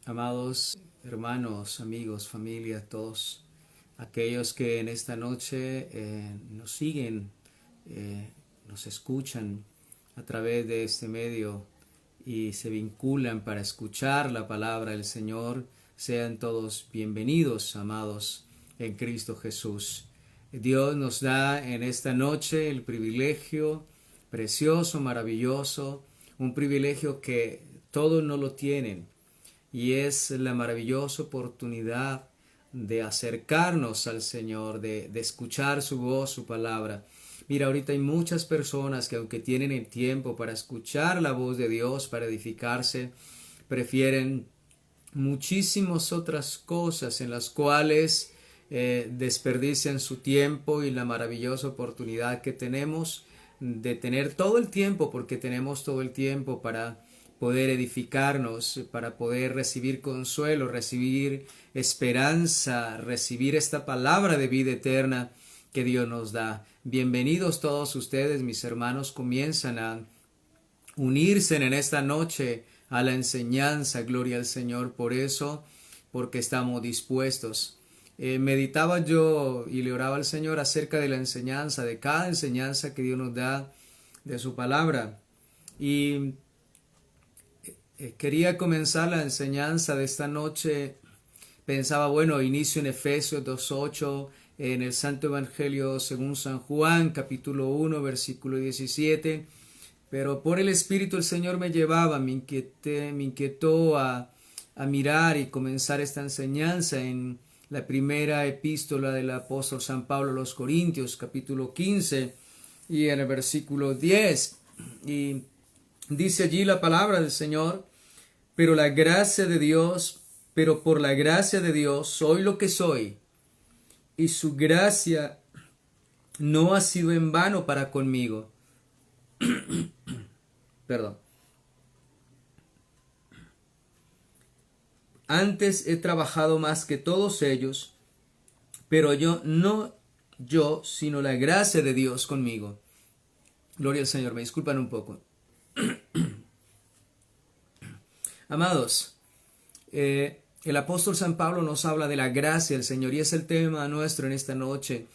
Amados hermanos, amigos, familia, todos aquellos que en esta noche nos siguen, nos escuchan a través de este medio y se vinculan para escuchar la palabra del Señor, sean todos bienvenidos, amados, en Cristo Jesús. Dios nos da en esta noche el privilegio precioso, maravilloso, un privilegio que todos no lo tienen, y es la maravillosa oportunidad de acercarnos al Señor, de escuchar su voz, su palabra. Mira, ahorita hay muchas personas que, aunque tienen el tiempo para escuchar la voz de Dios, para edificarse, prefieren muchísimas otras cosas en las cuales desperdician su tiempo y la maravillosa oportunidad que tenemos de tener todo el tiempo, porque tenemos todo el tiempo para poder edificarnos, para poder recibir consuelo, recibir esperanza, recibir esta palabra de vida eterna que Dios nos da. Bienvenidos todos ustedes, mis hermanos, comienzan a unirse en esta noche a la enseñanza, gloria al Señor, por eso, porque estamos dispuestos. Meditaba yo y le oraba al Señor acerca de la enseñanza, de cada enseñanza que Dios nos da de su palabra. Y quería comenzar la enseñanza de esta noche. Pensaba, bueno, inicio en Efesios 2:8, en el Santo Evangelio según San Juan, capítulo 1, versículo 17. Pero por el Espíritu el Señor me llevaba, me inquietó a mirar y comenzar esta enseñanza en la primera epístola del apóstol San Pablo a los Corintios, capítulo 15, y en el versículo 10. Y dice allí la palabra del Señor: pero por la gracia de Dios soy lo que soy, y su gracia no ha sido en vano para conmigo. Perdón. Antes he trabajado más que todos ellos, pero no yo, sino la gracia de Dios conmigo. Gloria al Señor, me disculpan un poco. Amados, el apóstol San Pablo nos habla de la gracia del Señor y es el tema nuestro en esta noche.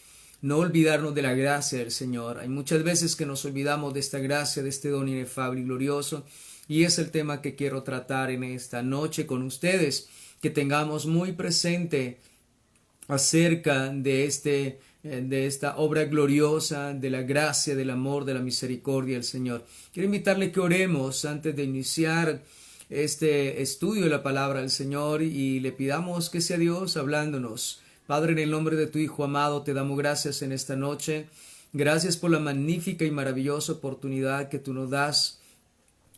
No olvidarnos de la gracia del Señor. Hay muchas veces que nos olvidamos de esta gracia, de este don inefable y glorioso, y es el tema que quiero tratar en esta noche con ustedes, que tengamos muy presente acerca de esta obra gloriosa, de la gracia, del amor, de la misericordia del Señor. Quiero invitarle que oremos antes de iniciar este estudio de la palabra del Señor y le pidamos que sea Dios hablándonos. Padre, en el nombre de tu Hijo amado, te damos gracias en esta noche. Gracias por la magnífica y maravillosa oportunidad que tú nos das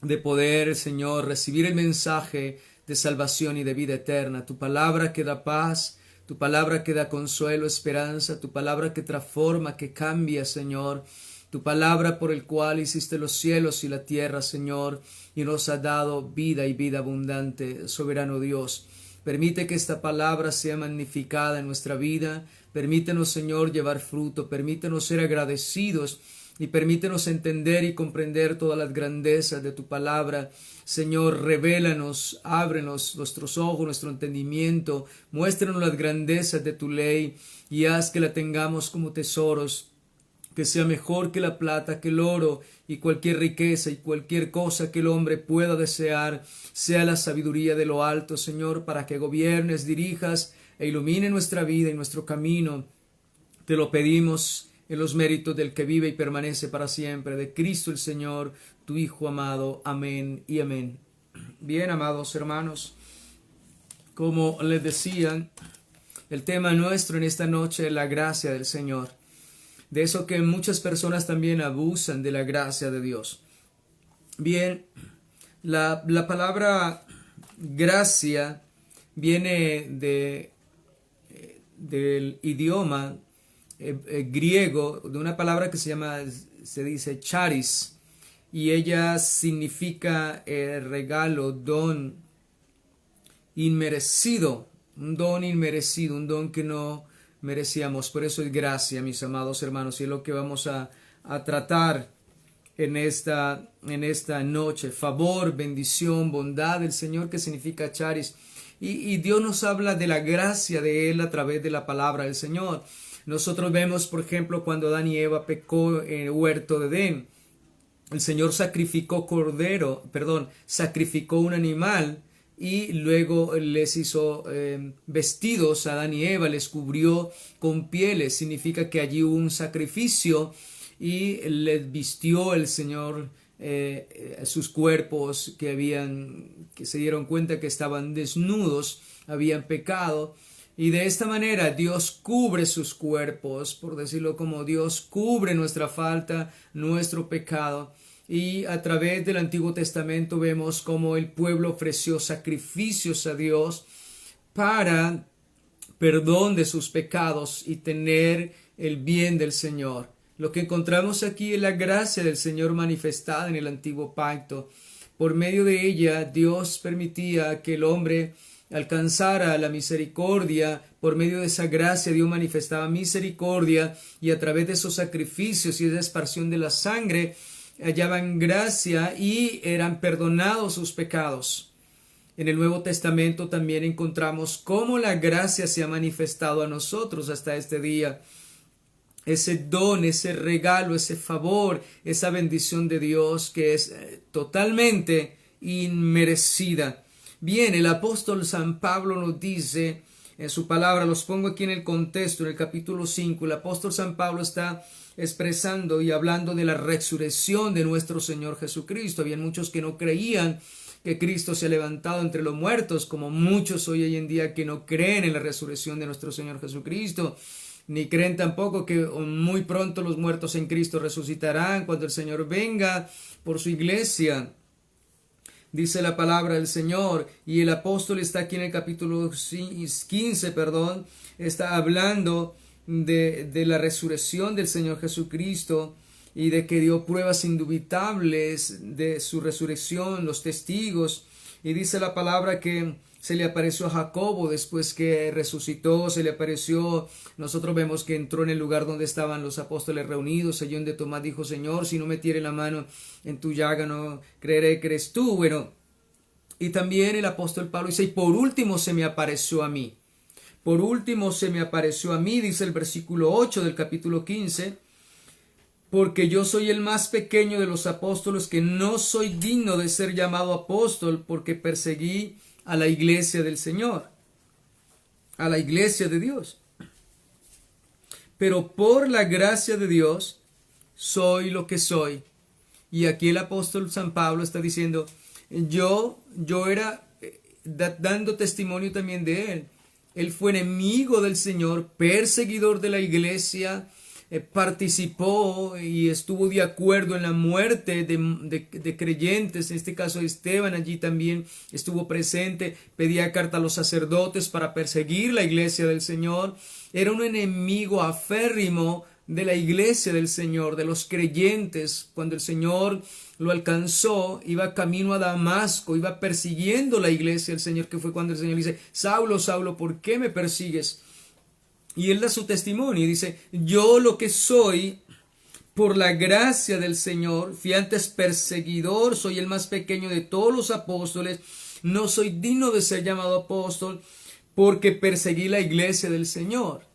de poder, Señor, recibir el mensaje de salvación y de vida eterna. Tu palabra que da paz, tu palabra que da consuelo, esperanza, tu palabra que transforma, que cambia, Señor. Tu palabra por el cual hiciste los cielos y la tierra, Señor, y nos ha dado vida y vida abundante, soberano Dios. Permite que esta palabra sea magnificada en nuestra vida. Permítenos, Señor, llevar fruto. Permítenos ser agradecidos y permítenos entender y comprender todas las grandezas de tu palabra. Señor, revélanos, ábrenos nuestros ojos, nuestro entendimiento. Muéstranos las grandezas de tu ley y haz que la tengamos como tesoros, que sea mejor que la plata, que el oro y cualquier riqueza y cualquier cosa que el hombre pueda desear, sea la sabiduría de lo alto, Señor, para que gobiernes, dirijas e ilumine nuestra vida y nuestro camino. Te lo pedimos en los méritos del que vive y permanece para siempre, de Cristo el Señor, tu Hijo amado. Amén y amén. Bien, amados hermanos, como les decía, el tema nuestro en esta noche es la gracia del Señor. De eso que muchas personas también abusan de la gracia de Dios. Bien, la palabra gracia viene del idioma griego, de una palabra que se dice charis, y ella significa regalo, don inmerecido, un don que no merecíamos. Por eso es gracia, mis amados hermanos, y es lo que vamos a tratar en esta noche. Favor, bendición, bondad del Señor, que significa charis. Y Dios nos habla de la gracia de Él a través de la palabra del Señor. Nosotros vemos, por ejemplo, cuando Adán y Eva pecó en el huerto de Edén. El Señor sacrificó sacrificó un animal y luego les hizo vestidos a Adán y Eva, les cubrió con pieles. Significa que allí hubo un sacrificio y les vistió el Señor sus cuerpos que se dieron cuenta que estaban desnudos, habían pecado. Y de esta manera Dios cubre sus cuerpos, por decirlo como Dios cubre nuestra falta, nuestro pecado. Y a través del Antiguo Testamento vemos cómo el pueblo ofreció sacrificios a Dios para perdón de sus pecados y tener el bien del Señor. Lo que encontramos aquí es la gracia del Señor manifestada en el Antiguo Pacto. Por medio de ella, Dios permitía que el hombre alcanzara la misericordia. Por medio de esa gracia, Dios manifestaba misericordia, y a través de esos sacrificios y esa exparsión de la sangre hallaban gracia y eran perdonados sus pecados. En el Nuevo Testamento también encontramos cómo la gracia se ha manifestado a nosotros hasta este día. Ese don, ese regalo, ese favor, esa bendición de Dios que es totalmente inmerecida. Bien, el apóstol San Pablo nos dice en su palabra, los pongo aquí en el contexto, en el capítulo 5, el apóstol San Pablo está expresando y hablando de la resurrección de nuestro Señor Jesucristo. Habían muchos que no creían que Cristo se ha levantado entre los muertos, como muchos hoy en día que no creen en la resurrección de nuestro Señor Jesucristo, ni creen tampoco que muy pronto los muertos en Cristo resucitarán cuando el Señor venga por su iglesia. Dice la palabra del Señor, y el apóstol está aquí en el capítulo 15, está hablando de la resurrección del Señor Jesucristo y de que dio pruebas indubitables de su resurrección, los testigos. Y dice la palabra que se le apareció a Jacobo después que resucitó, se le apareció. Nosotros vemos que entró en el lugar donde estaban los apóstoles reunidos, allí donde Tomás dijo: Señor, si no metiere la mano en tu llaga, no creeré que eres tú. Bueno, y también el apóstol Pablo dice: y por último se me apareció a mí. Por último se me apareció a mí, dice el versículo 8 del capítulo 15, porque yo soy el más pequeño de los apóstoles, que no soy digno de ser llamado apóstol, porque perseguí a la iglesia del Señor, a la iglesia de Dios. Pero por la gracia de Dios soy lo que soy. Y aquí el apóstol San Pablo está diciendo, yo era dando testimonio también de él. Él fue enemigo del Señor, perseguidor de la iglesia, participó y estuvo de acuerdo en la muerte de creyentes. En este caso Esteban allí también estuvo presente, pedía carta a los sacerdotes para perseguir la iglesia del Señor. Era un enemigo aférrimo de la iglesia del Señor, de los creyentes. Cuando el Señor lo alcanzó, iba camino a Damasco, iba persiguiendo la iglesia del Señor, que fue cuando el Señor dice: Saulo, Saulo, ¿por qué me persigues? Y él da su testimonio y dice: yo lo que soy, por la gracia del Señor, fui antes perseguidor, soy el más pequeño de todos los apóstoles, no soy digno de ser llamado apóstol, porque perseguí la iglesia del Señor.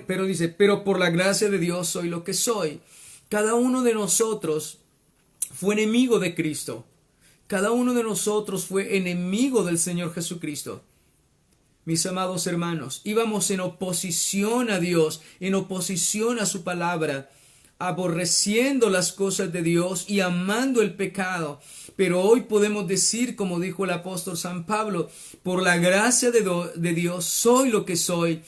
Pero dice, pero por la gracia de Dios soy lo que soy. Cada uno de nosotros fue enemigo de Cristo. Cada uno de nosotros fue enemigo del Señor Jesucristo. Mis amados hermanos, íbamos en oposición a Dios, en oposición a su palabra, aborreciendo las cosas de Dios y amando el pecado. Pero hoy podemos decir, como dijo el apóstol San Pablo, por la gracia de Dios soy lo que soy.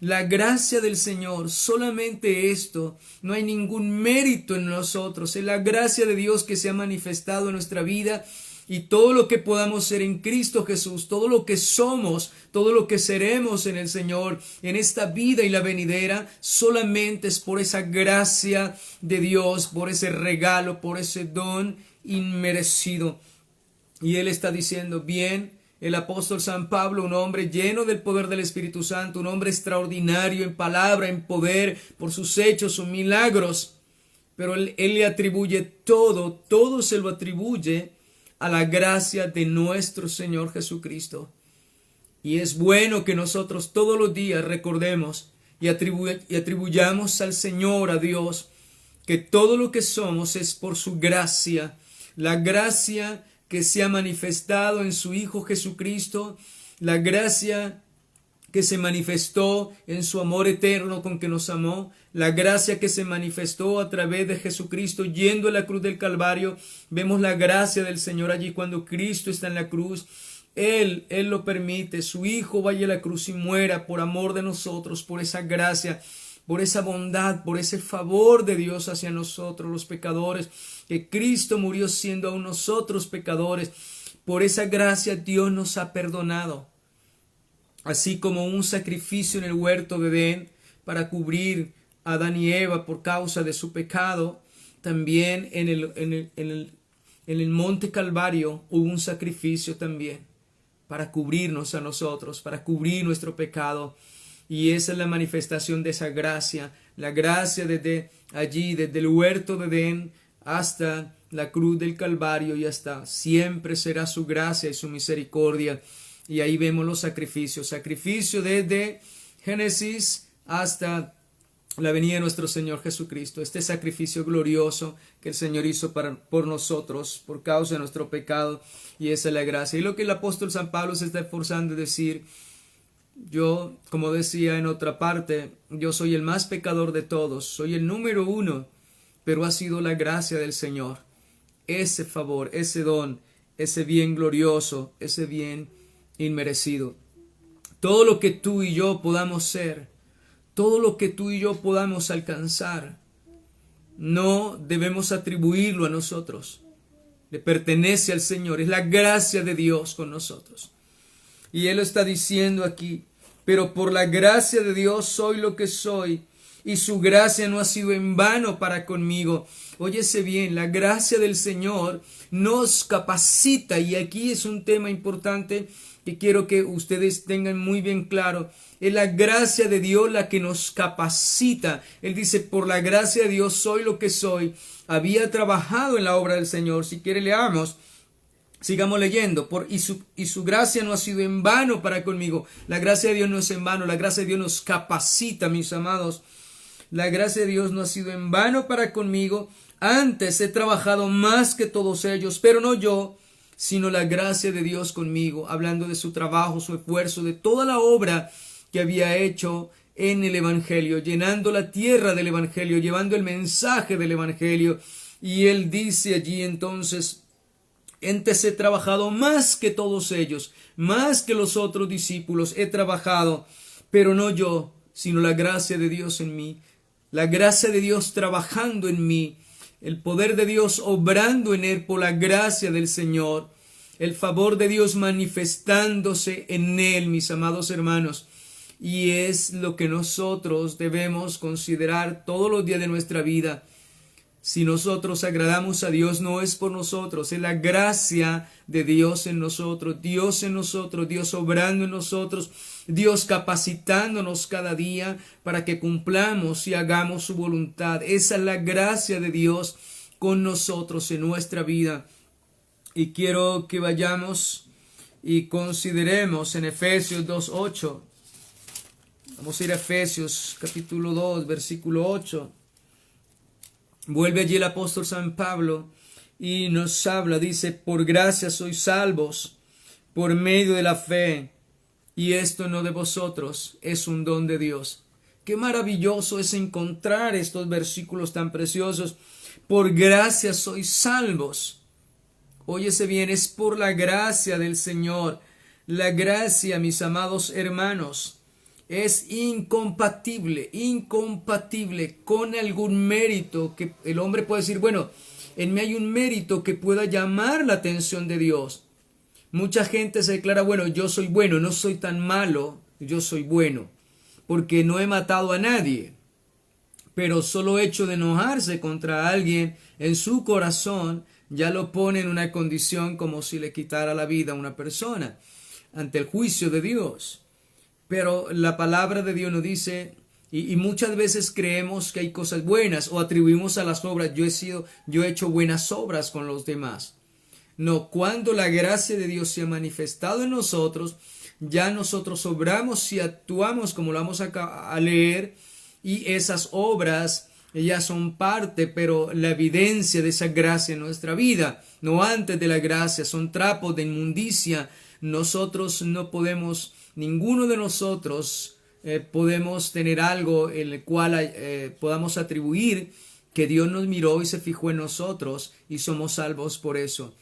La gracia del Señor, solamente esto, no hay ningún mérito en nosotros, es la gracia de Dios que se ha manifestado en nuestra vida, y todo lo que podamos ser en Cristo Jesús, todo lo que somos, todo lo que seremos en el Señor, en esta vida y la venidera, solamente es por esa gracia de Dios, por ese regalo, por ese don inmerecido. Y Él está diciendo, bien, el apóstol San Pablo, un hombre lleno del poder del Espíritu Santo, un hombre extraordinario en palabra, en poder, por sus hechos, sus milagros, pero él le atribuye todo se lo atribuye a la gracia de nuestro Señor Jesucristo. Y es bueno que nosotros todos los días recordemos y atribuyamos al Señor, a Dios, que todo lo que somos es por su gracia, la gracia que se ha manifestado en su Hijo Jesucristo, la gracia que se manifestó en su amor eterno con que nos amó, la gracia que se manifestó a través de Jesucristo yendo a la cruz del Calvario. Vemos la gracia del Señor allí cuando Cristo está en la cruz. Él lo permite, su Hijo vaya a la cruz y muera por amor de nosotros, por esa gracia, por esa bondad, por ese favor de Dios hacia nosotros los pecadores, que Cristo murió siendo aún nosotros pecadores. Por esa gracia Dios nos ha perdonado. Así como un sacrificio en el huerto de Edén para cubrir a Adán y Eva por causa de su pecado, también en el monte Calvario hubo un sacrificio también para cubrirnos a nosotros, para cubrir nuestro pecado. Y esa es la manifestación de esa gracia, la gracia desde allí, desde el huerto de Edén hasta la cruz del Calvario, y hasta siempre será su gracia y su misericordia. Y ahí vemos los sacrificios desde Génesis hasta la venida de nuestro Señor Jesucristo, este sacrificio glorioso que el Señor hizo por nosotros, por causa de nuestro pecado, y esa es la gracia. Y lo que el apóstol San Pablo se está esforzando de decir: yo, como decía en otra parte, yo soy el más pecador de todos, soy el número uno, pero ha sido la gracia del Señor, ese favor, ese don, ese bien glorioso, ese bien inmerecido. Todo lo que tú y yo podamos ser, todo lo que tú y yo podamos alcanzar, no debemos atribuirlo a nosotros. Le pertenece al Señor, es la gracia de Dios con nosotros. Y Él lo está diciendo aquí: pero por la gracia de Dios soy lo que soy, y su gracia no ha sido en vano para conmigo. Óyese bien, la gracia del Señor nos capacita, y aquí es un tema importante que quiero que ustedes tengan muy bien claro. Es la gracia de Dios la que nos capacita. Él dice: por la gracia de Dios soy lo que soy. Había trabajado en la obra del Señor. Si quiere, leamos. Sigamos leyendo. Y su gracia no ha sido en vano para conmigo. La gracia de Dios no es en vano. La gracia de Dios nos capacita, mis amados. La gracia de Dios no ha sido en vano para conmigo. Antes he trabajado más que todos ellos, pero no yo, sino la gracia de Dios conmigo. Hablando de su trabajo, su esfuerzo, de toda la obra que había hecho en el Evangelio, llenando la tierra del Evangelio, llevando el mensaje del Evangelio. Y él dice allí entonces: antes he trabajado más que todos ellos, más que los otros discípulos he trabajado, pero no yo, sino la gracia de Dios en mí, la gracia de Dios trabajando en mí, el poder de Dios obrando en él por la gracia del Señor, el favor de Dios manifestándose en él, mis amados hermanos. Y es lo que nosotros debemos considerar todos los días de nuestra vida. Si nosotros agradamos a Dios, no es por nosotros, es la gracia de Dios en nosotros, Dios obrando en nosotros, Dios capacitándonos cada día para que cumplamos y hagamos su voluntad. Esa es la gracia de Dios con nosotros en nuestra vida. Y quiero que vayamos y consideremos en Efesios 2:8. Vamos a ir a Efesios capítulo 2, versículo 8. Vuelve allí el apóstol San Pablo y nos habla, dice: por gracia sois salvos por medio de la fe, y esto no de vosotros, es un don de Dios. Qué maravilloso es encontrar estos versículos tan preciosos. Por gracia sois salvos. Óyese bien, es por la gracia del Señor. La gracia, mis amados hermanos, es incompatible con algún mérito que el hombre puede decir: bueno, en mí hay un mérito que pueda llamar la atención de Dios. Mucha gente se declara: bueno, yo soy bueno, no soy tan malo, yo soy bueno, porque no he matado a nadie. Pero solo hecho de enojarse contra alguien en su corazón ya lo pone en una condición como si le quitara la vida a una persona ante el juicio de Dios. Pero la palabra de Dios nos dice: Y muchas veces creemos que hay cosas buenas o atribuimos a las obras, yo he hecho buenas obras con los demás. No, cuando la gracia de Dios se ha manifestado en nosotros, ya nosotros obramos y actuamos como lo vamos a leer, y esas obras ya son parte, pero la evidencia de esa gracia en nuestra vida, no antes de la gracia, son trapos de inmundicia. Nosotros no podemos, ninguno de nosotros podemos tener algo en el cual podamos atribuir que Dios nos miró y se fijó en nosotros y somos salvos por eso.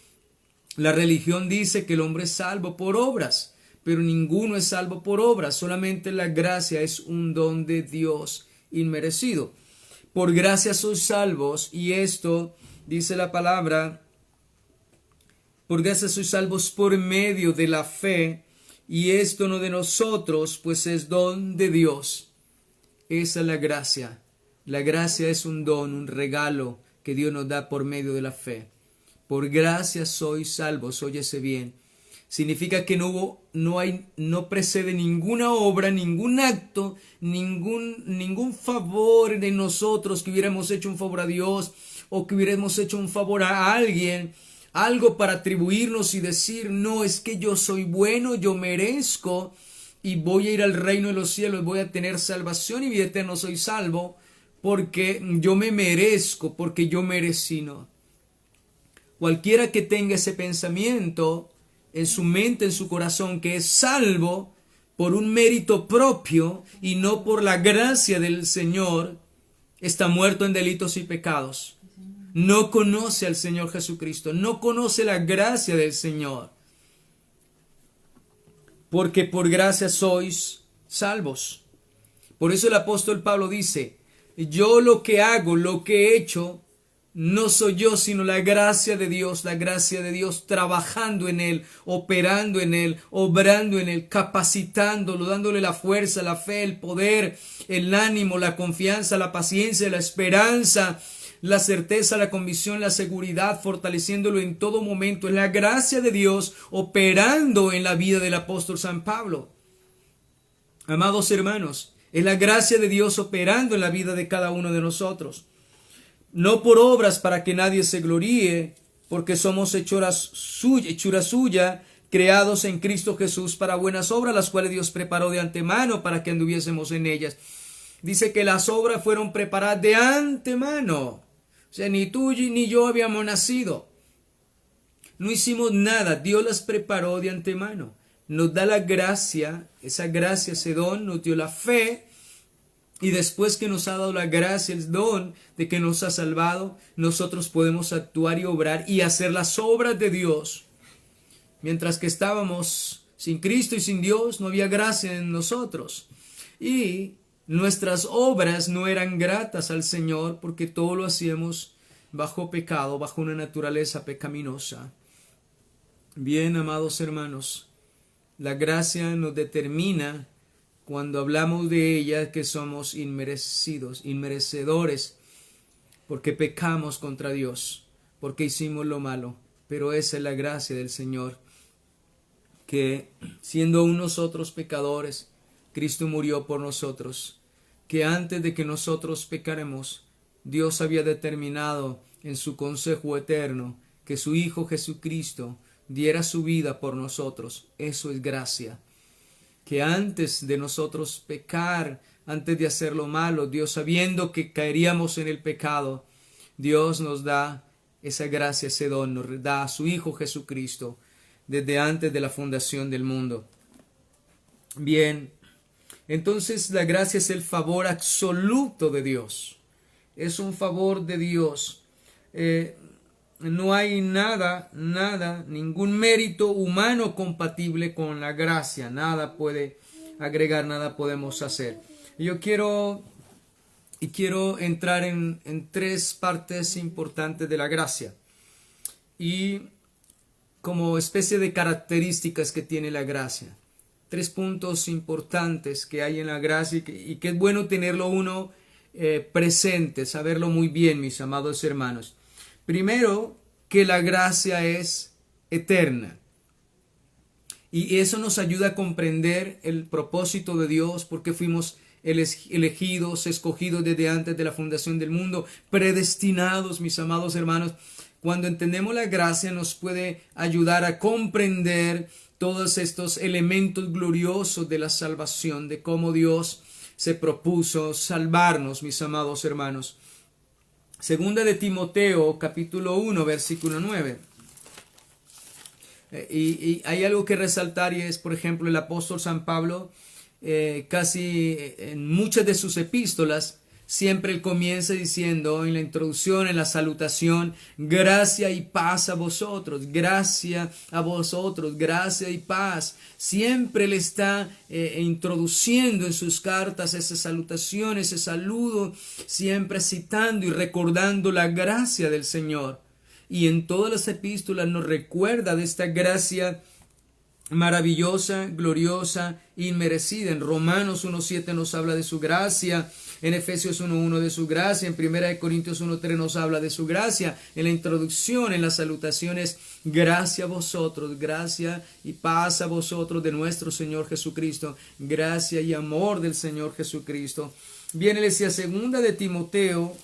La religión dice que el hombre es salvo por obras, pero ninguno es salvo por obras, solamente la gracia es un don de Dios inmerecido. Por gracia sois salvos, y esto dice la palabra, por gracia sois salvos por medio de la fe, y esto no de nosotros, pues es don de Dios. Esa es la gracia. La gracia es un don, un regalo que Dios nos da por medio de la fe. Por gracia sois salvos, óyese bien. Significa que no precede ninguna obra, ningún acto, ningún favor de nosotros, que hubiéramos hecho un favor a Dios o que hubiéramos hecho un favor a alguien, algo para atribuirnos y decir, no, es que yo soy bueno, yo merezco y voy a ir al reino de los cielos, voy a tener salvación y vida eterna, soy salvo porque yo me merezco, porque yo merecí. No. Cualquiera que tenga ese pensamiento en su mente, en su corazón, que es salvo por un mérito propio y no por la gracia del Señor, está muerto en delitos y pecados. No conoce al Señor Jesucristo, no conoce la gracia del Señor. Porque por gracia sois salvos. Por eso el apóstol Pablo dice, yo lo que hago, lo que he hecho, no soy yo, sino la gracia de Dios trabajando en él, operando en él, obrando en él, capacitándolo, dándole la fuerza, la fe, el poder, el ánimo, la confianza, la paciencia, la esperanza, la certeza, la convicción, la seguridad, fortaleciéndolo en todo momento. Es la gracia de Dios operando en la vida del apóstol San Pablo. Amados hermanos, es la gracia de Dios operando en la vida de cada uno de nosotros. No por obras para que nadie se gloríe, porque somos hechura suya, creados en Cristo Jesús para buenas obras, las cuales Dios preparó de antemano para que anduviésemos en ellas. Dice que las obras fueron preparadas de antemano. O sea, ni tú ni yo habíamos nacido. No hicimos nada, Dios las preparó de antemano. Nos da la gracia, esa gracia, ese don, nos dio la fe. Y después que nos ha dado la gracia, el don de que nos ha salvado, nosotros podemos actuar y obrar y hacer las obras de Dios. Mientras que estábamos sin Cristo y sin Dios, no había gracia en nosotros. Y nuestras obras no eran gratas al Señor porque todo lo hacíamos bajo pecado, bajo una naturaleza pecaminosa. Bien, amados hermanos, la gracia nos determina cuando hablamos de ella que somos inmerecedores, porque pecamos contra Dios, porque hicimos lo malo. Pero esa es la gracia del Señor, que siendo aún nosotros pecadores, Cristo murió por nosotros, que antes de que nosotros pecaremos, Dios había determinado en su consejo eterno que su Hijo Jesucristo diera su vida por nosotros. Eso es gracia. Que antes de nosotros pecar, antes de hacer lo malo, Dios, sabiendo que caeríamos en el pecado, Dios nos da esa gracia, ese don, nos da a su Hijo Jesucristo desde antes de la fundación del mundo. Bien, entonces la gracia es el favor absoluto de Dios. Es un favor de Dios. No hay nada, ningún mérito humano compatible con la gracia. Nada puede agregar, nada podemos hacer. Yo quiero entrar en tres partes importantes de la gracia. Y como especie de características que tiene la gracia. 3 puntos importantes que hay en la gracia y que es bueno tenerlo uno presente, saberlo muy bien, mis amados hermanos. Primero, que la gracia es eterna. Y eso nos ayuda a comprender el propósito de Dios, porque fuimos elegidos, escogidos desde antes de la fundación del mundo, predestinados, mis amados hermanos. Cuando entendemos la gracia nos puede ayudar a comprender todos estos elementos gloriosos de la salvación, de cómo Dios se propuso salvarnos, mis amados hermanos. Segunda de Timoteo, capítulo 1, versículo 9. Y hay algo que resaltar, y es, por ejemplo, el apóstol San Pablo, casi en muchas de sus epístolas, siempre él comienza diciendo en la introducción, en la salutación, gracia y paz a vosotros, gracia a vosotros, gracia y paz. Siempre él está introduciendo en sus cartas esa salutación, ese saludo, siempre citando y recordando la gracia del Señor. Y en todas las epístolas nos recuerda de esta gracia maravillosa, gloriosa, inmerecida. En Romanos 1.7 nos habla de su gracia, en Efesios 1.1 de su gracia, en 1 Corintios 1.3 nos habla de su gracia. En la introducción, en las salutaciones, gracia a vosotros, gracia y paz a vosotros de nuestro Señor Jesucristo, gracia y amor del Señor Jesucristo. Bien, él decía, segunda de Timoteo,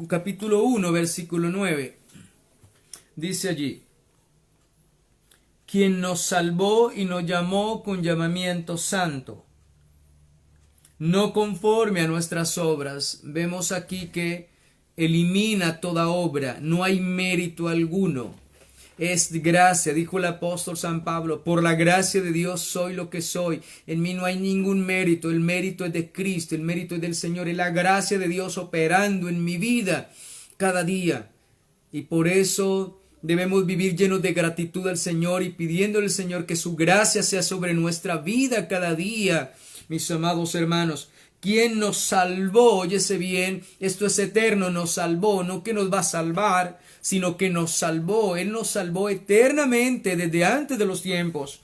capítulo 1, versículo 9. Dice allí, quien nos salvó y nos llamó con llamamiento santo, no conforme a nuestras obras. Vemos aquí que elimina toda obra, no hay mérito alguno. Es gracia, dijo el apóstol San Pablo, por la gracia de Dios soy lo que soy. En mí no hay ningún mérito, el mérito es de Cristo, el mérito es del Señor, es la gracia de Dios operando en mi vida cada día. Y por eso debemos vivir llenos de gratitud al Señor y pidiéndole al Señor que su gracia sea sobre nuestra vida cada día, mis amados hermanos. ¿Quién nos salvó? Óyese bien, esto es eterno, nos salvó, no que nos va a salvar, sino que nos salvó. Él nos salvó eternamente desde antes de los tiempos.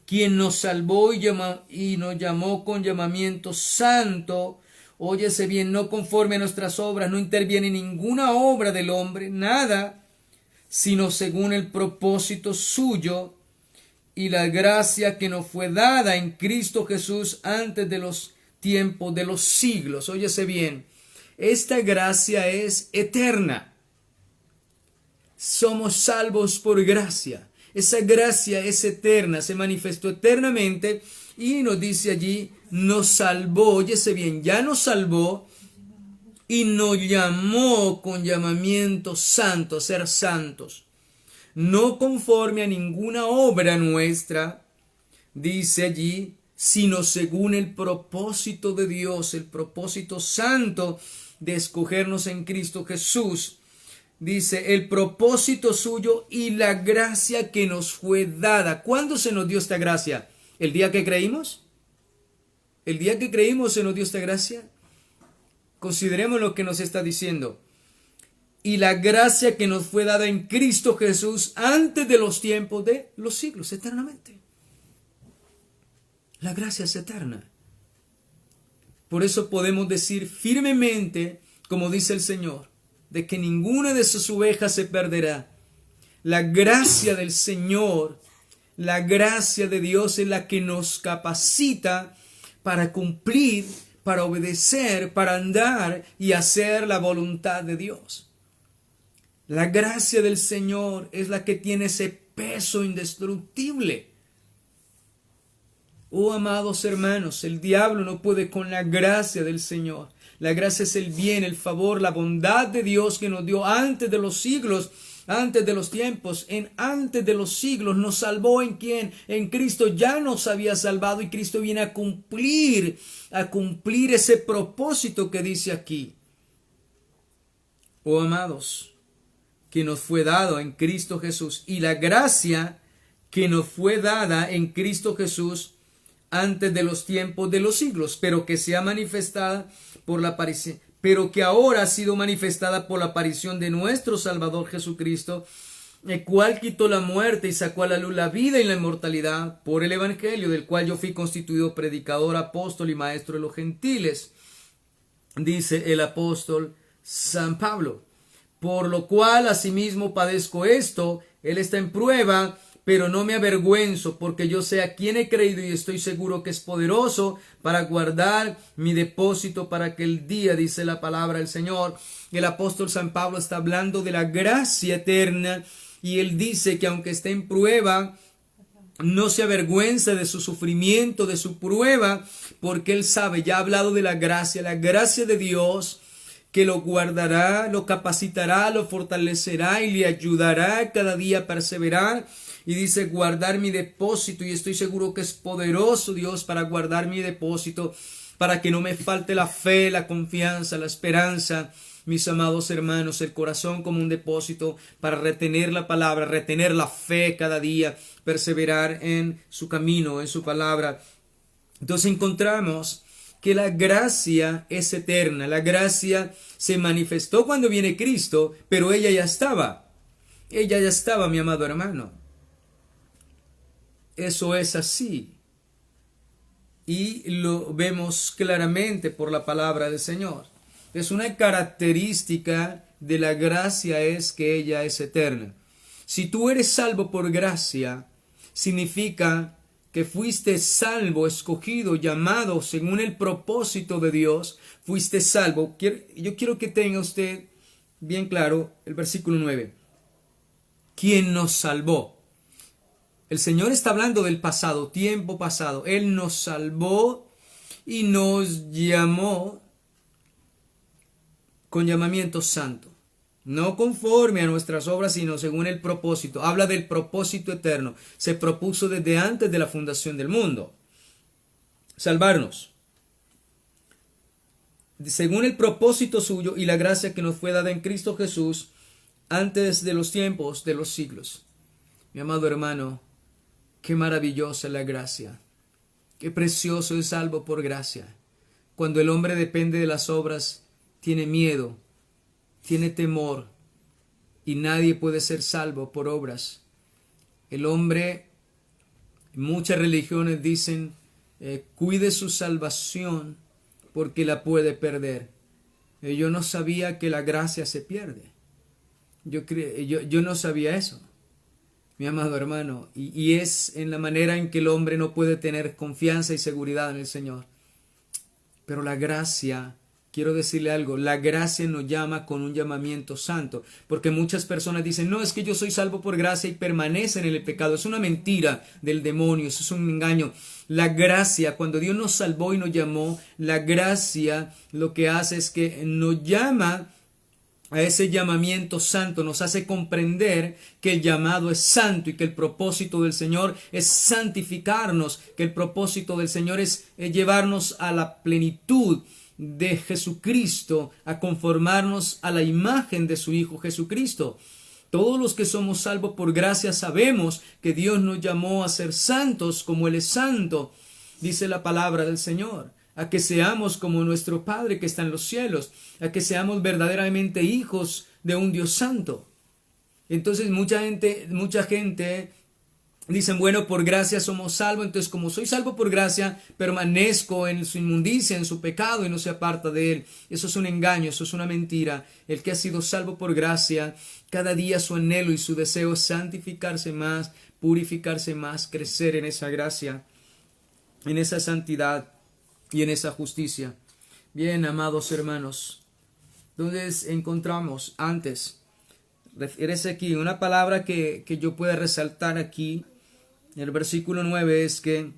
Quien nos salvó y nos llamó con llamamiento santo. Óyese bien, no conforme a nuestras obras, no interviene ninguna obra del hombre, nada, sino según el propósito suyo y la gracia que nos fue dada en Cristo Jesús antes de los tiempos de los siglos. Óyese bien, esta gracia es eterna. Somos salvos por gracia. Esa gracia es eterna, se manifestó eternamente y nos dice allí, nos salvó, óyese bien, ya nos salvó y nos llamó con llamamiento santo, a ser santos. No conforme a ninguna obra nuestra, dice allí, sino según el propósito de Dios, el propósito santo de escogernos en Cristo Jesús. Dice, el propósito suyo y la gracia que nos fue dada. ¿Cuándo se nos dio esta gracia? ¿El día que creímos? ¿El día que creímos se nos dio esta gracia? Consideremos lo que nos está diciendo. Y la gracia que nos fue dada en Cristo Jesús antes de los tiempos de los siglos, eternamente. La gracia es eterna. Por eso podemos decir firmemente, como dice el Señor, de que ninguna de sus ovejas se perderá. La gracia del Señor, la gracia de Dios es la que nos capacita para cumplir, para obedecer, para andar y hacer la voluntad de Dios. La gracia del Señor es la que tiene ese peso indestructible. Oh, amados hermanos, el diablo no puede con la gracia del Señor. La gracia es el bien, el favor, la bondad de Dios que nos dio antes de los siglos, antes de los tiempos, antes de los siglos. Nos salvó en quién? En Cristo ya nos había salvado y Cristo viene a cumplir ese propósito que dice aquí. Oh, amados, que nos fue dado en Cristo Jesús y la gracia que nos fue dada en Cristo Jesús antes de los tiempos de los siglos, pero que sea manifestada por la aparición, pero que ahora ha sido manifestada por la aparición de nuestro Salvador Jesucristo, el cual quitó la muerte y sacó a la luz la vida y la inmortalidad por el Evangelio, del cual yo fui constituido predicador, apóstol y maestro de los gentiles, dice el apóstol San Pablo. por lo cual asimismo padezco esto. Él está en prueba, pero no me avergüenzo, porque yo sé a quién he creído y estoy seguro que es poderoso para guardar mi depósito para aquel día, dice la palabra del Señor. El apóstol San Pablo está hablando de la gracia eterna y él dice que aunque esté en prueba, no se avergüenza de su sufrimiento, de su prueba, porque él sabe, ya ha hablado de la gracia de Dios, que lo guardará, lo capacitará, lo fortalecerá y le ayudará cada día a perseverar. Y dice, guardar mi depósito, y estoy seguro que es poderoso Dios para guardar mi depósito, para que no me falte la fe, la confianza, la esperanza, mis amados hermanos, el corazón como un depósito para retener la palabra, retener la fe cada día, perseverar en su camino, en su palabra. Entonces encontramos que la gracia es eterna, la gracia se manifestó cuando viene Cristo, pero ella ya estaba, mi amado hermano. Eso es así. Y lo vemos claramente por la palabra del Señor. Es una característica de la gracia es que ella es eterna. Si tú eres salvo por gracia, significa que fuiste salvo, escogido, llamado según el propósito de Dios, fuiste salvo. Yo quiero que tenga usted bien claro el versículo 9. ¿Quién nos salvó? El Señor está hablando del pasado, tiempo pasado. Él nos salvó y nos llamó con llamamiento santo. No conforme a nuestras obras, sino según el propósito. Habla del propósito eterno. Se propuso desde antes de la fundación del mundo. Salvarnos. Según el propósito suyo y la gracia que nos fue dada en Cristo Jesús antes de los tiempos de los siglos. Mi amado hermano, qué maravillosa es la gracia. Qué precioso es salvo por gracia. Cuando el hombre depende de las obras, tiene miedo, tiene temor, y nadie puede ser salvo por obras. El hombre, muchas religiones dicen, cuide su salvación porque la puede perder. Yo no sabía que la gracia se pierde. Yo no sabía eso, mi amado hermano, y es en la manera en que el hombre no puede tener confianza y seguridad en el Señor. Pero la gracia, quiero decirle algo, la gracia nos llama con un llamamiento santo, porque muchas personas dicen, no, es que yo soy salvo por gracia y permanecen en el pecado. Es una mentira del demonio, eso es un engaño. La gracia, cuando Dios nos salvó y nos llamó, la gracia lo que hace es que nos llama a ese llamamiento santo, nos hace comprender que el llamado es santo y que el propósito del Señor es santificarnos, que el propósito del Señor es llevarnos a la plenitud de Jesucristo, a conformarnos a la imagen de su Hijo Jesucristo. Todos los que somos salvos por gracia sabemos que Dios nos llamó a ser santos como Él es santo, dice la palabra del Señor. A que seamos como nuestro Padre que está en los cielos, a que seamos verdaderamente hijos de un Dios santo. Entonces mucha gente dicen, bueno, por gracia somos salvos, entonces como soy salvo por gracia, permanezco en su inmundicia, en su pecado y no se aparta de él. Eso es un engaño, eso es una mentira. El que ha sido salvo por gracia, cada día su anhelo y su deseo es santificarse más, purificarse más, crecer en esa gracia, en esa santidad y en esa justicia. Bien, amados hermanos, entonces encontramos antes, refiere aquí, una palabra que yo pueda resaltar aquí, en el versículo 9, es que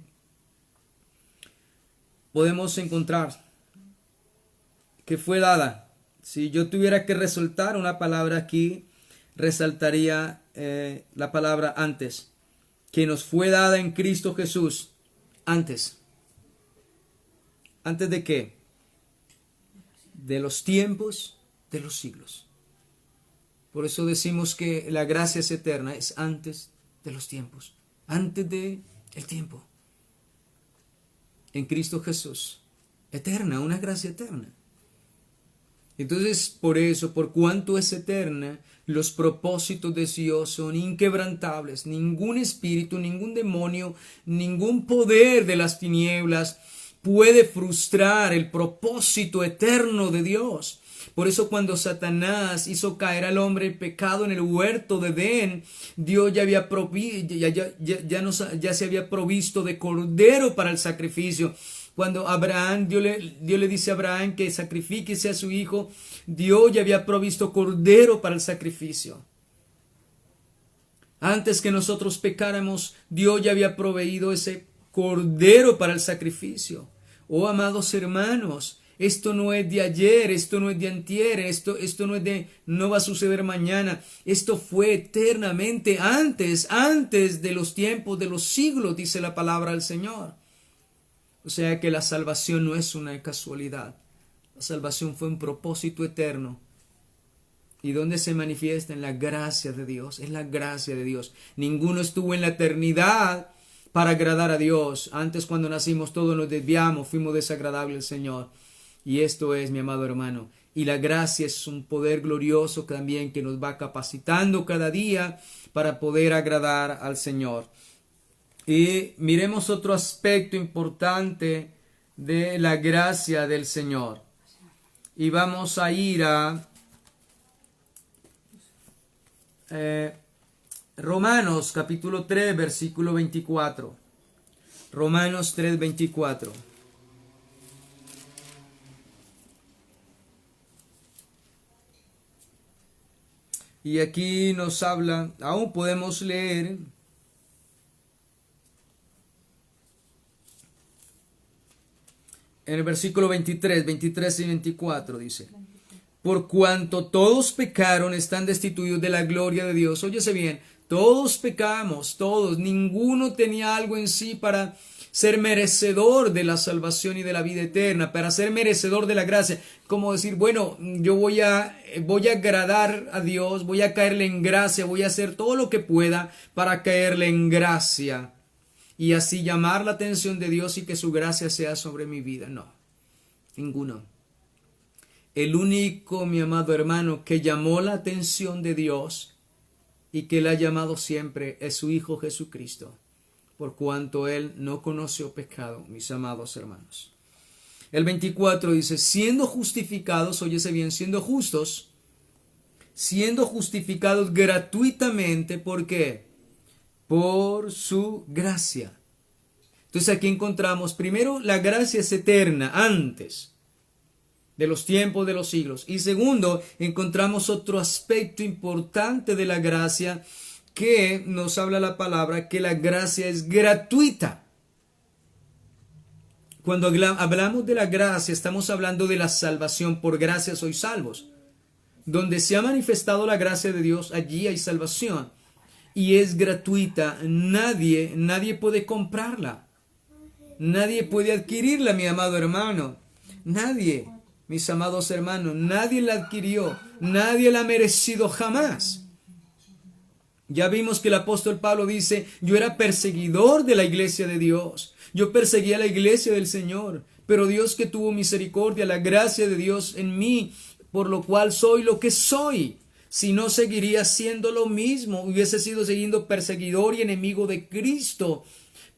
podemos encontrar que fue dada. Si yo tuviera que resaltar una palabra aquí, resaltaría la palabra antes, que nos fue dada en Cristo Jesús, antes. ¿Antes de qué? De los tiempos de los siglos. Por eso decimos que la gracia es eterna, es antes de los tiempos, antes de el tiempo. En Cristo Jesús, eterna, una gracia eterna. Entonces, por eso, por cuanto es eterna, los propósitos de Dios son inquebrantables. Ningún espíritu, ningún demonio, ningún poder de las tinieblas puede frustrar el propósito eterno de Dios. Por eso cuando Satanás hizo caer al hombre en pecado en el huerto de Edén, Dios ya había ya se había provisto de cordero para el sacrificio. Cuando Dios le dice a Abraham que sacrifíquese a su hijo, Dios ya había provisto cordero para el sacrificio. Antes que nosotros pecáramos, Dios ya había proveído ese cordero para el sacrificio. Oh, amados hermanos, esto no es de ayer, esto no es de antier, esto no va a suceder mañana. Esto fue eternamente antes de los tiempos, de los siglos, dice la palabra del Señor. O sea que la salvación no es una casualidad. La salvación fue un propósito eterno. ¿Y dónde se manifiesta? En la gracia de Dios. Es la gracia de Dios. Ninguno estuvo en la eternidad para agradar a Dios. Antes, cuando nacimos, todos nos desviamos, fuimos desagradables al Señor. Y esto es, mi amado hermano. Y la gracia es un poder glorioso también que nos va capacitando cada día para poder agradar al Señor. Y miremos otro aspecto importante de la gracia del Señor. Y vamos a ir a Romanos capítulo 3, versículo 24. Romanos 3, 24. Y aquí nos habla, aún podemos leer en el versículo 23 y 24 dice: por cuanto todos pecaron, están destituidos de la gloria de Dios. Óyese bien, todos pecamos, todos, ninguno tenía algo en sí para ser merecedor de la salvación y de la vida eterna, para ser merecedor de la gracia. Como decir, bueno, yo voy a agradar a Dios, voy a caerle en gracia, voy a hacer todo lo que pueda para caerle en gracia. Y así llamar la atención de Dios y que su gracia sea sobre mi vida. No, ninguno. El único, mi amado hermano, que llamó la atención de Dios y que le ha llamado siempre es su Hijo Jesucristo, por cuanto Él no conoció pecado, mis amados hermanos. El 24 dice, siendo justificados, óyese bien, siendo justos, siendo justificados gratuitamente, ¿por qué? Por su gracia. Entonces aquí encontramos, primero, la gracia es eterna, antes de los tiempos de los siglos. Y segundo, encontramos otro aspecto importante de la gracia que nos habla la palabra, que la gracia es gratuita. Cuando hablamos de la gracia, estamos hablando de la salvación. Por gracia sois salvos. Donde se ha manifestado la gracia de Dios, allí hay salvación. Y es gratuita. Nadie puede comprarla. Nadie puede adquirirla, mi amado hermano. Nadie. Mis amados hermanos, nadie la adquirió, nadie la ha merecido jamás. Ya vimos que el apóstol Pablo dice, yo era perseguidor de la iglesia de Dios, yo perseguía la iglesia del Señor, pero Dios que tuvo misericordia, la gracia de Dios en mí, por lo cual soy lo que soy. Si no, seguiría siendo lo mismo, hubiese sido siguiendo perseguidor y enemigo de Cristo.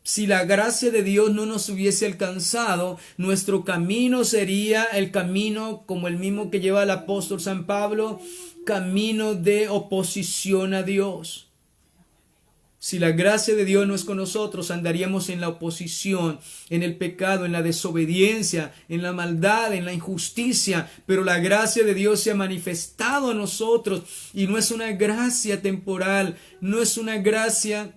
Si la gracia de Dios no nos hubiese alcanzado, nuestro camino sería el camino como el mismo que lleva el apóstol San Pablo, camino de oposición a Dios. Si la gracia de Dios no es con nosotros, andaríamos en la oposición, en el pecado, en la desobediencia, en la maldad, en la injusticia. Pero la gracia de Dios se ha manifestado a nosotros y no es una gracia temporal, no es una gracia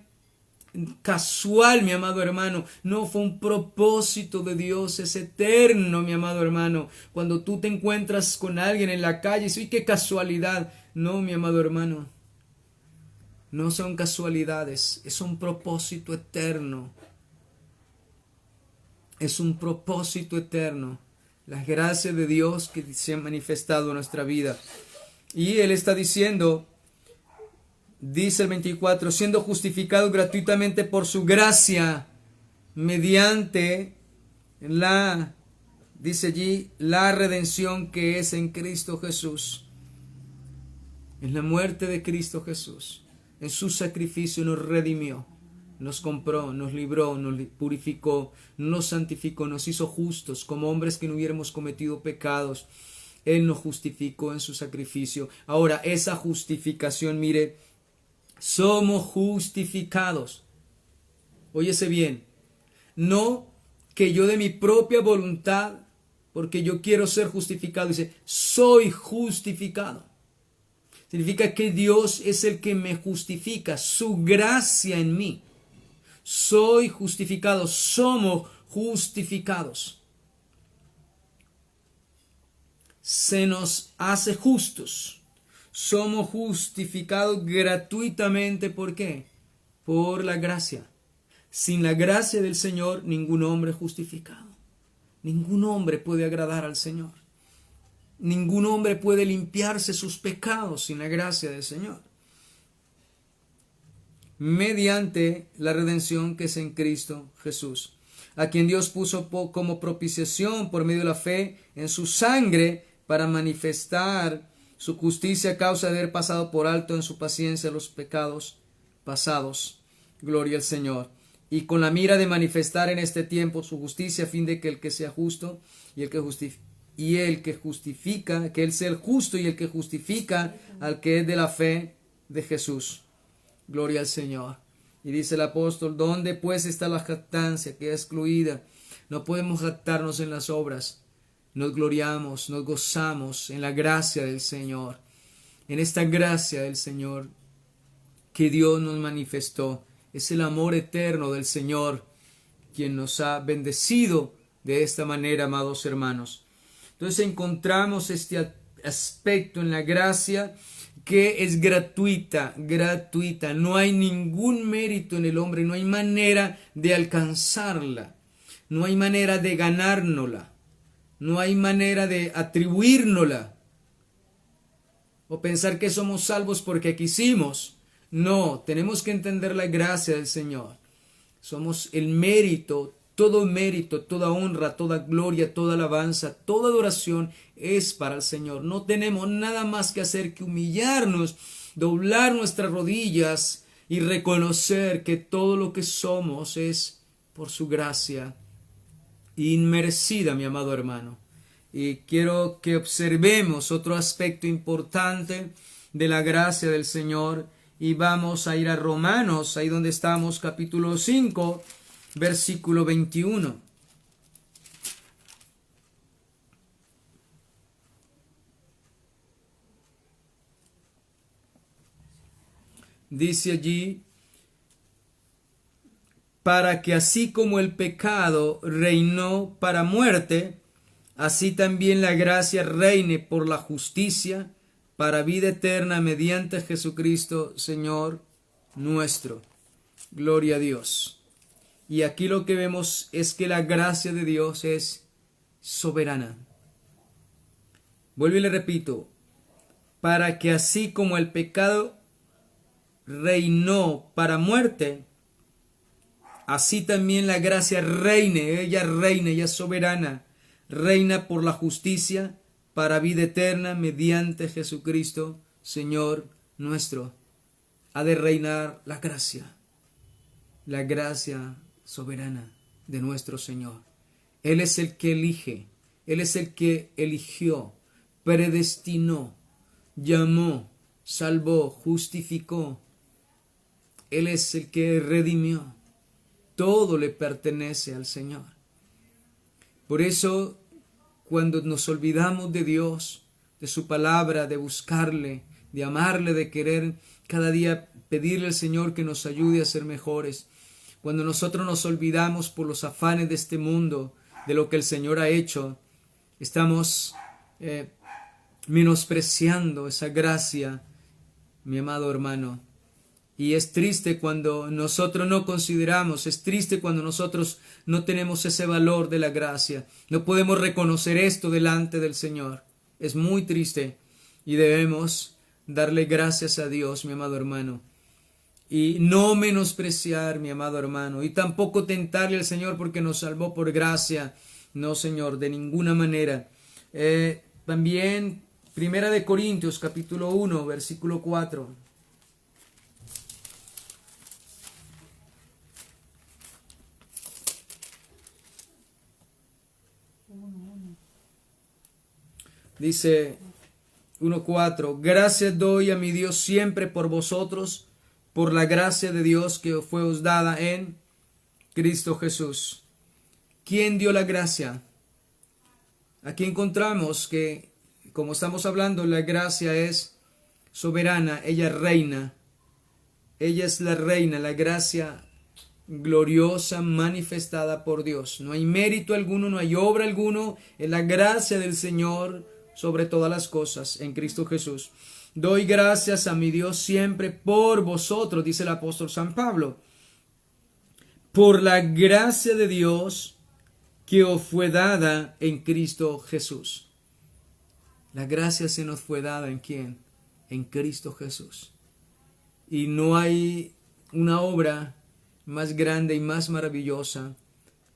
casual, mi amado hermano. No, fue un propósito de Dios, es eterno, mi amado hermano. Cuando tú te encuentras con alguien en la calle y dices, ¡uy, qué casualidad! No, mi amado hermano, no son casualidades, es un propósito eterno. Es un propósito eterno. La gracia de Dios que se ha manifestado en nuestra vida. Y Él está diciendo, dice el 24, siendo justificados gratuitamente por su gracia, mediante la, dice allí, la redención que es en Cristo Jesús. En la muerte de Cristo Jesús, en su sacrificio nos redimió, nos compró, nos libró, nos purificó, nos santificó, nos hizo justos como hombres que no hubiéramos cometido pecados. Él nos justificó en su sacrificio. Ahora, esa justificación, mire, somos justificados. Óyese bien, no que yo de mi propia voluntad, porque yo quiero ser justificado, dice, soy justificado. Significa que Dios es el que me justifica, su gracia en mí. Soy justificado, somos justificados. Se nos hace justos. Somos justificados gratuitamente. ¿Por qué? Por la gracia. Sin la gracia del Señor, ningún hombre es justificado. Ningún hombre puede agradar al Señor. Ningún hombre puede limpiarse sus pecados sin la gracia del Señor. Mediante la redención que es en Cristo Jesús, a quien Dios puso como propiciación por medio de la fe en su sangre para manifestar su justicia a causa de haber pasado por alto en su paciencia los pecados pasados. Gloria al Señor. Y con la mira de manifestar en este tiempo su justicia, a fin de que el que sea justo y el que justifica, que Él sea el justo y el que justifica al que es de la fe de Jesús. Gloria al Señor. Y dice el apóstol, ¿dónde pues está la jactancia que es excluida? No podemos jactarnos en las obras. Nos gloriamos, nos gozamos en la gracia del Señor. En esta gracia del Señor que Dios nos manifestó. Es el amor eterno del Señor quien nos ha bendecido de esta manera, amados hermanos. Entonces encontramos este aspecto en la gracia que es gratuita. No hay ningún mérito en el hombre, no hay manera de alcanzarla, no hay manera de ganárnosla, no hay manera de atribuírnosla o pensar que somos salvos porque quisimos. No, tenemos que entender la gracia del Señor. Somos el mérito, toda honra, toda gloria, toda alabanza, toda adoración es para el Señor. No tenemos nada más que hacer que humillarnos, doblar nuestras rodillas y reconocer que todo lo que somos es por su gracia inmerecida, mi amado hermano. Y quiero que observemos otro aspecto importante de la gracia del Señor. Y vamos a ir a Romanos, ahí donde estamos, capítulo 5, versículo 21. Dice allí, para que así como el pecado reinó para muerte, así también la gracia reine por la justicia, para vida eterna mediante Jesucristo, Señor nuestro. Gloria a Dios. Y aquí lo que vemos es que la gracia de Dios es soberana. Vuelvo y le repito, para que así como el pecado reinó para muerte, así también la gracia reine, ella es soberana, reina por la justicia, para vida eterna mediante Jesucristo, Señor nuestro. Ha de reinar la gracia soberana de nuestro Señor. Él es el que elige, Él es el que eligió, predestinó, llamó, salvó, justificó. Él es el que redimió. Todo le pertenece al Señor. Por eso, cuando nos olvidamos de Dios, de su palabra, de buscarle, de amarle, de querer cada día pedirle al Señor que nos ayude a ser mejores, cuando nosotros nos olvidamos por los afanes de este mundo, de lo que el Señor ha hecho, estamos menospreciando esa gracia, mi amado hermano. Y es triste cuando nosotros no consideramos, es triste cuando nosotros no tenemos ese valor de la gracia. No podemos reconocer esto delante del Señor. Es muy triste y debemos darle gracias a Dios, mi amado hermano. Y no menospreciar, mi amado hermano, y tampoco tentarle al Señor porque nos salvó por gracia. No, Señor, de ninguna manera. También, Primera de Corintios, capítulo 1, versículo 4. Dice 1:4, gracias doy a mi Dios siempre por vosotros, por la gracia de Dios que fue os dada en Cristo Jesús. ¿Quién dio la gracia? Aquí encontramos que, como estamos hablando, la gracia es soberana, ella reina. Ella es la reina, la gracia gloriosa manifestada por Dios. No hay mérito alguno, no hay obra alguno, es la gracia del Señor sobre todas las cosas en Cristo Jesús. Doy gracias a mi Dios siempre por vosotros, dice el apóstol San Pablo, por la gracia de Dios que os fue dada en Cristo Jesús. La gracia se nos fue dada ¿en quién? En Cristo Jesús. Y no hay una obra más grande y más maravillosa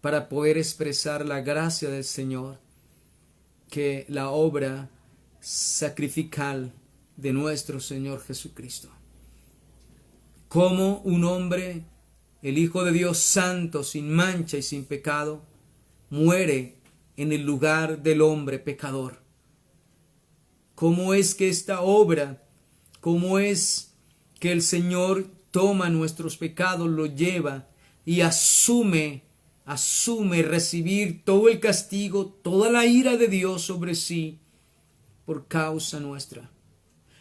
para poder expresar la gracia del Señor que la obra sacrificial de nuestro Señor Jesucristo. Como un hombre, el Hijo de Dios santo, sin mancha y sin pecado, muere en el lugar del hombre pecador. ¿Cómo es que esta obra, cómo es que el Señor toma nuestros pecados, los lleva y asume recibir todo el castigo, toda la ira de Dios sobre sí por causa nuestra?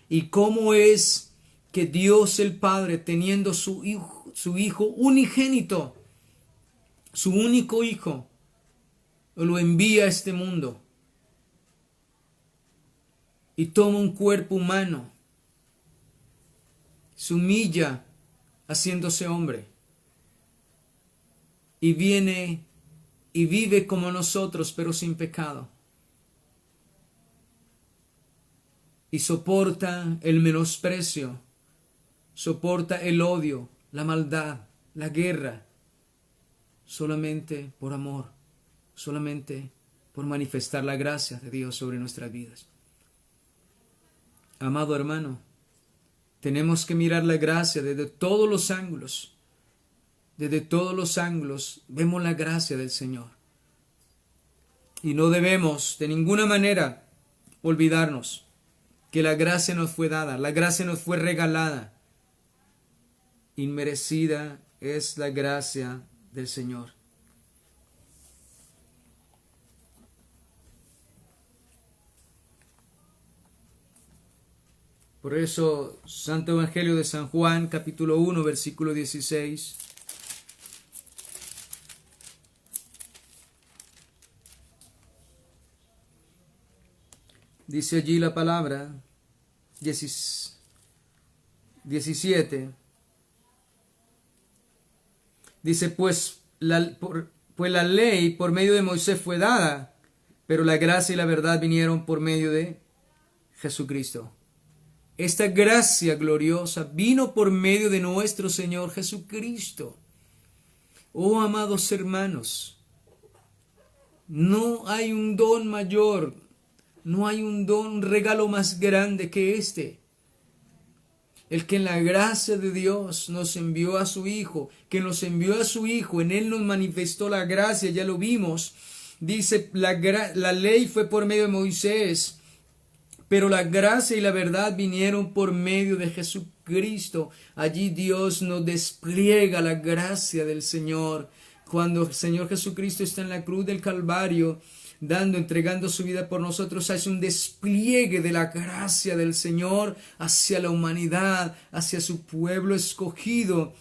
¿Y cómo es que Dios el Padre, teniendo su hijo unigénito, su único hijo, lo envía a este mundo y toma un cuerpo humano, se humilla haciéndose hombre y viene y vive como nosotros, pero sin pecado, y soporta el menosprecio, soporta el odio, la maldad, la guerra, solamente por amor, solamente por manifestar la gracia de Dios sobre nuestras vidas. Amado hermano, tenemos que mirar la gracia desde todos los ángulos. Desde todos los ángulos vemos la gracia del Señor. Y no debemos de ninguna manera olvidarnos que la gracia nos fue dada, la gracia nos fue regalada. Inmerecida es la gracia del Señor. Por eso, Santo Evangelio de San Juan, capítulo 1, versículo 16. Dice allí la palabra 17. Dice, pues la ley por medio de Moisés fue dada, pero la gracia y la verdad vinieron por medio de Jesucristo. Esta gracia gloriosa vino por medio de nuestro Señor Jesucristo. Oh, amados hermanos, no hay un don mayor, no hay un regalo más grande que este. El que en la gracia de Dios nos envió a su Hijo, que nos envió a su Hijo, en Él nos manifestó la gracia, ya lo vimos. Dice, la ley fue por medio de Moisés, pero la gracia y la verdad vinieron por medio de Jesucristo. Allí Dios nos despliega la gracia del Señor. Cuando el Señor Jesucristo está en la cruz del Calvario, entregando su vida por nosotros, hace un despliegue de la gracia del Señor hacia la humanidad, hacia su pueblo escogido,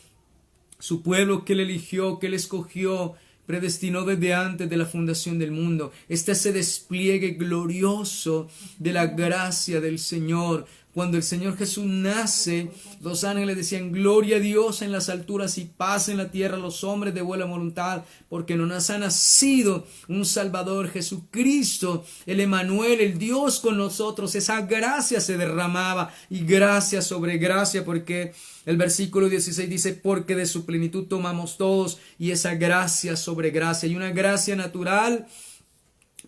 su pueblo que Él eligió, que Él escogió, predestinó desde antes de la fundación del mundo. Ese despliegue glorioso de la gracia del Señor. Cuando el Señor Jesús nace, los ángeles decían, gloria a Dios en las alturas y paz en la tierra a los hombres de buena voluntad, porque nos ha nacido un Salvador, Jesucristo, el Emmanuel, el Dios con nosotros. Esa gracia se derramaba, y gracia sobre gracia, porque el versículo 16 dice, porque de su plenitud tomamos todos, y esa gracia sobre gracia. Y una gracia natural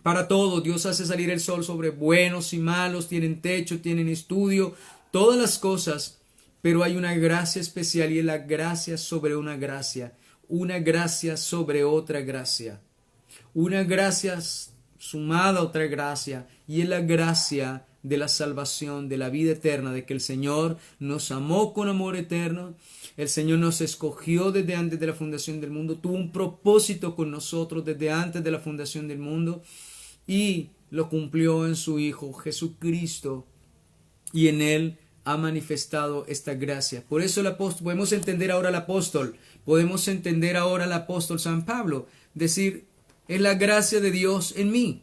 para todo. Dios hace salir el sol sobre buenos y malos, tienen techo, tienen estudio, todas las cosas, pero hay una gracia especial, y es la gracia sobre una gracia sobre otra gracia, una gracia sumada otra gracia, y es la gracia de la salvación, de la vida eterna, de que el Señor nos amó con amor eterno, el Señor nos escogió desde antes de la fundación del mundo, tuvo un propósito con nosotros desde antes de la fundación del mundo, y lo cumplió en su Hijo Jesucristo, y en Él ha manifestado esta gracia. Por eso el apóstol, podemos entender ahora al apóstol San Pablo, decir, es la gracia de Dios en mí,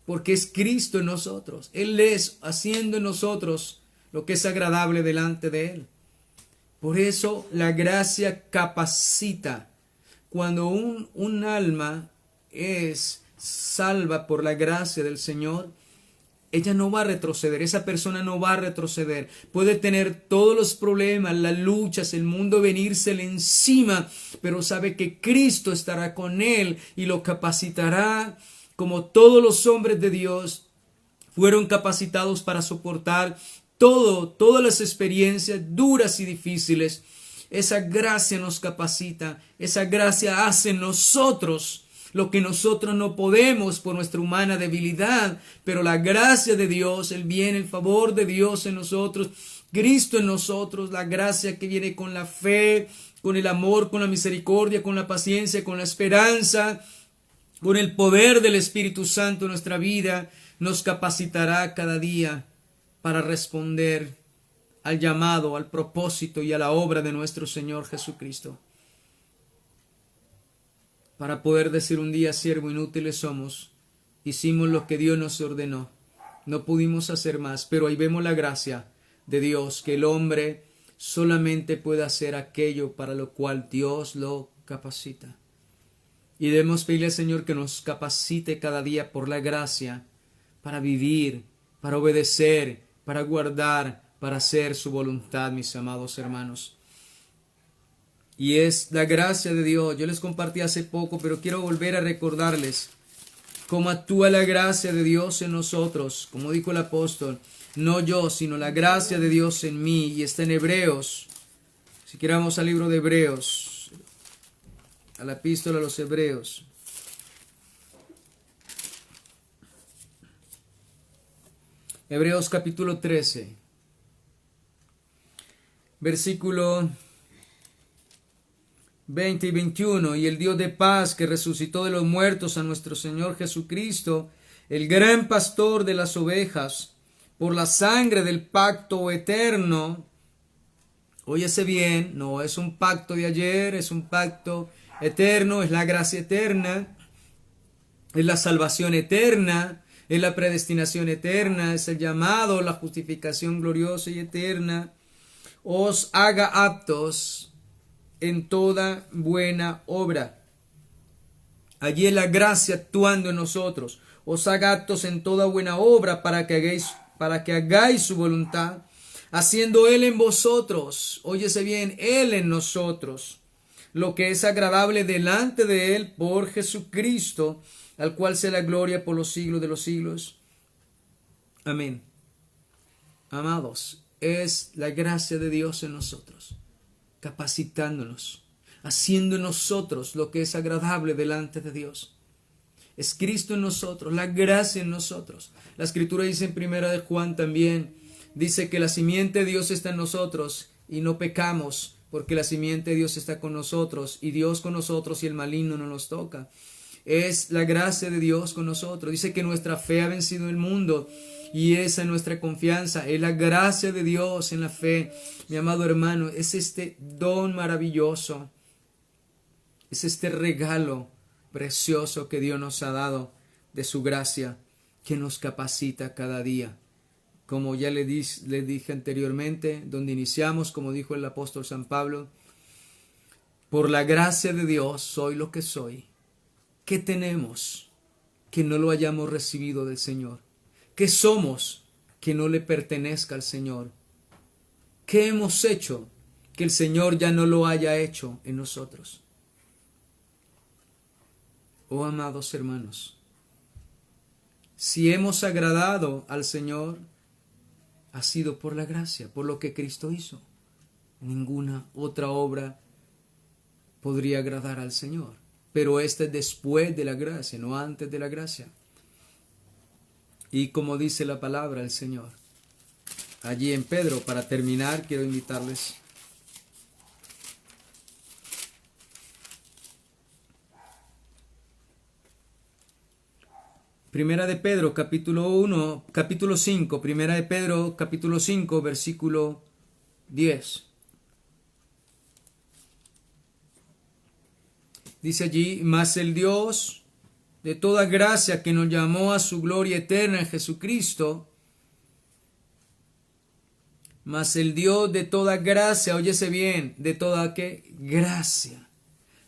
porque es Cristo en nosotros. Él es haciendo en nosotros lo que es agradable delante de Él. Por eso la gracia capacita. Cuando un alma es salva por la gracia del Señor, ella no va a retroceder, esa persona no va a retroceder. Puede tener todos los problemas, las luchas, el mundo venírsele encima, pero sabe que Cristo estará con él y lo capacitará, como todos los hombres de Dios fueron capacitados para soportar todas las experiencias duras y difíciles. Esa gracia nos capacita, esa gracia hace en nosotros lo que nosotros no podemos por nuestra humana debilidad, pero la gracia de Dios, el bien, el favor de Dios en nosotros, Cristo en nosotros, la gracia que viene con la fe, con el amor, con la misericordia, con la paciencia, con la esperanza, con el poder del Espíritu Santo en nuestra vida, nos capacitará cada día para responder al llamado, al propósito y a la obra de nuestro Señor Jesucristo. Para poder decir un día, siervo inútiles somos, hicimos lo que Dios nos ordenó, no pudimos hacer más, pero ahí vemos la gracia de Dios, que el hombre solamente puede hacer aquello para lo cual Dios lo capacita. Y debemos pedirle al Señor que nos capacite cada día por la gracia, para vivir, para obedecer, para guardar, para hacer su voluntad, mis amados hermanos. Y es la gracia de Dios. Yo les compartí hace poco, pero quiero volver a recordarles cómo actúa la gracia de Dios en nosotros. Como dijo el apóstol, no yo, sino la gracia de Dios en mí. Y está en Hebreos. Si queramos al libro de Hebreos, a la epístola a los Hebreos. Hebreos capítulo 13, versículo 20 y 21, y el Dios de paz que resucitó de los muertos a nuestro Señor Jesucristo, el gran pastor de las ovejas, por la sangre del pacto eterno. Óyese bien, no es un pacto de ayer, es un pacto eterno, es la gracia eterna, es la salvación eterna, es la predestinación eterna, es el llamado, la justificación gloriosa y eterna. Os haga aptos en toda buena obra. Allí es la gracia actuando en nosotros. Os haga aptos en toda buena obra para que hagáis su voluntad, haciendo Él en vosotros, óyese bien, Él en nosotros, lo que es agradable delante de Él por Jesucristo, al cual sea la gloria por los siglos de los siglos. Amén. Amados, es la gracia de Dios en nosotros, capacitándonos, haciendo en nosotros lo que es agradable delante de Dios. Es Cristo en nosotros, la gracia en nosotros. La Escritura dice en Primera de Juan también, dice que la simiente de Dios está en nosotros y no pecamos, porque la simiente de Dios está con nosotros y Dios con nosotros y el maligno no nos toca. Es la gracia de Dios con nosotros. Dice que nuestra fe ha vencido el mundo y esa es nuestra confianza. Es la gracia de Dios en la fe. Mi amado hermano, es este don maravilloso. Es este regalo precioso que Dios nos ha dado de su gracia, que nos capacita cada día. Como ya le dije anteriormente, donde iniciamos, como dijo el apóstol San Pablo, por la gracia de Dios soy lo que soy. ¿Qué tenemos que no lo hayamos recibido del Señor? ¿Qué somos que no le pertenezca al Señor? ¿Qué hemos hecho que el Señor ya no lo haya hecho en nosotros? Oh amados hermanos, si hemos agradado al Señor, ha sido por la gracia, por lo que Cristo hizo. Ninguna otra obra podría agradar al Señor. Pero esta es después de la gracia, no antes de la gracia. Y como dice la palabra del Señor, allí en Pedro, para terminar, quiero invitarles Primera de Pedro, capítulo 5, Primera de Pedro, capítulo 5, versículo 10. Dice allí, mas el Dios de toda gracia que nos llamó a su gloria eterna en Jesucristo, mas el Dios de toda gracia, óyese bien, de toda ¿qué? Gracia.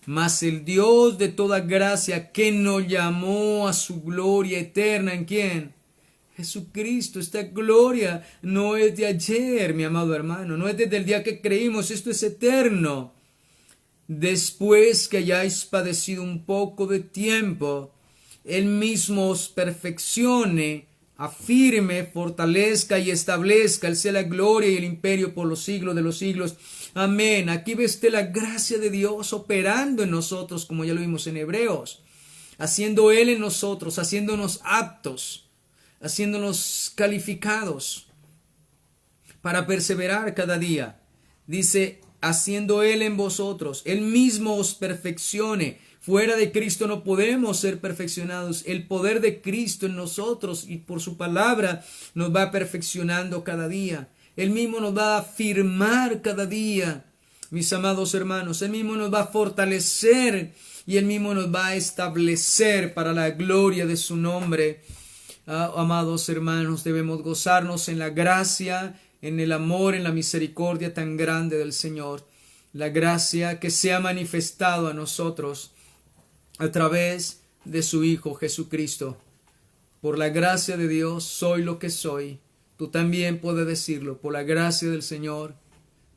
Mas el Dios de toda gracia que nos llamó a su gloria eterna, ¿en quién? Jesucristo. Esta gloria no es de ayer, mi amado hermano, no es desde el día que creímos, esto es eterno. Después que hayáis padecido un poco de tiempo, Él mismo os perfeccione, afirme, fortalezca y establezca. Él sea la gloria y el imperio por los siglos de los siglos. Amén. Aquí ve usted la gracia de Dios operando en nosotros, como ya lo vimos en Hebreos, haciendo Él en nosotros, haciéndonos aptos, haciéndonos calificados para perseverar cada día. Dice, haciendo Él en vosotros, Él mismo os perfeccione. Fuera de Cristo no podemos ser perfeccionados. El poder de Cristo en nosotros y por su palabra nos va perfeccionando cada día. Él mismo nos va a afirmar cada día, mis amados hermanos. Él mismo nos va a fortalecer y Él mismo nos va a establecer para la gloria de su nombre. Amados hermanos, debemos gozarnos en la gracia, en el amor, en la misericordia tan grande del Señor. La gracia que se ha manifestado a nosotros a través de su Hijo Jesucristo. Por la gracia de Dios soy lo que soy. Tú también puedes decirlo. Por la gracia del Señor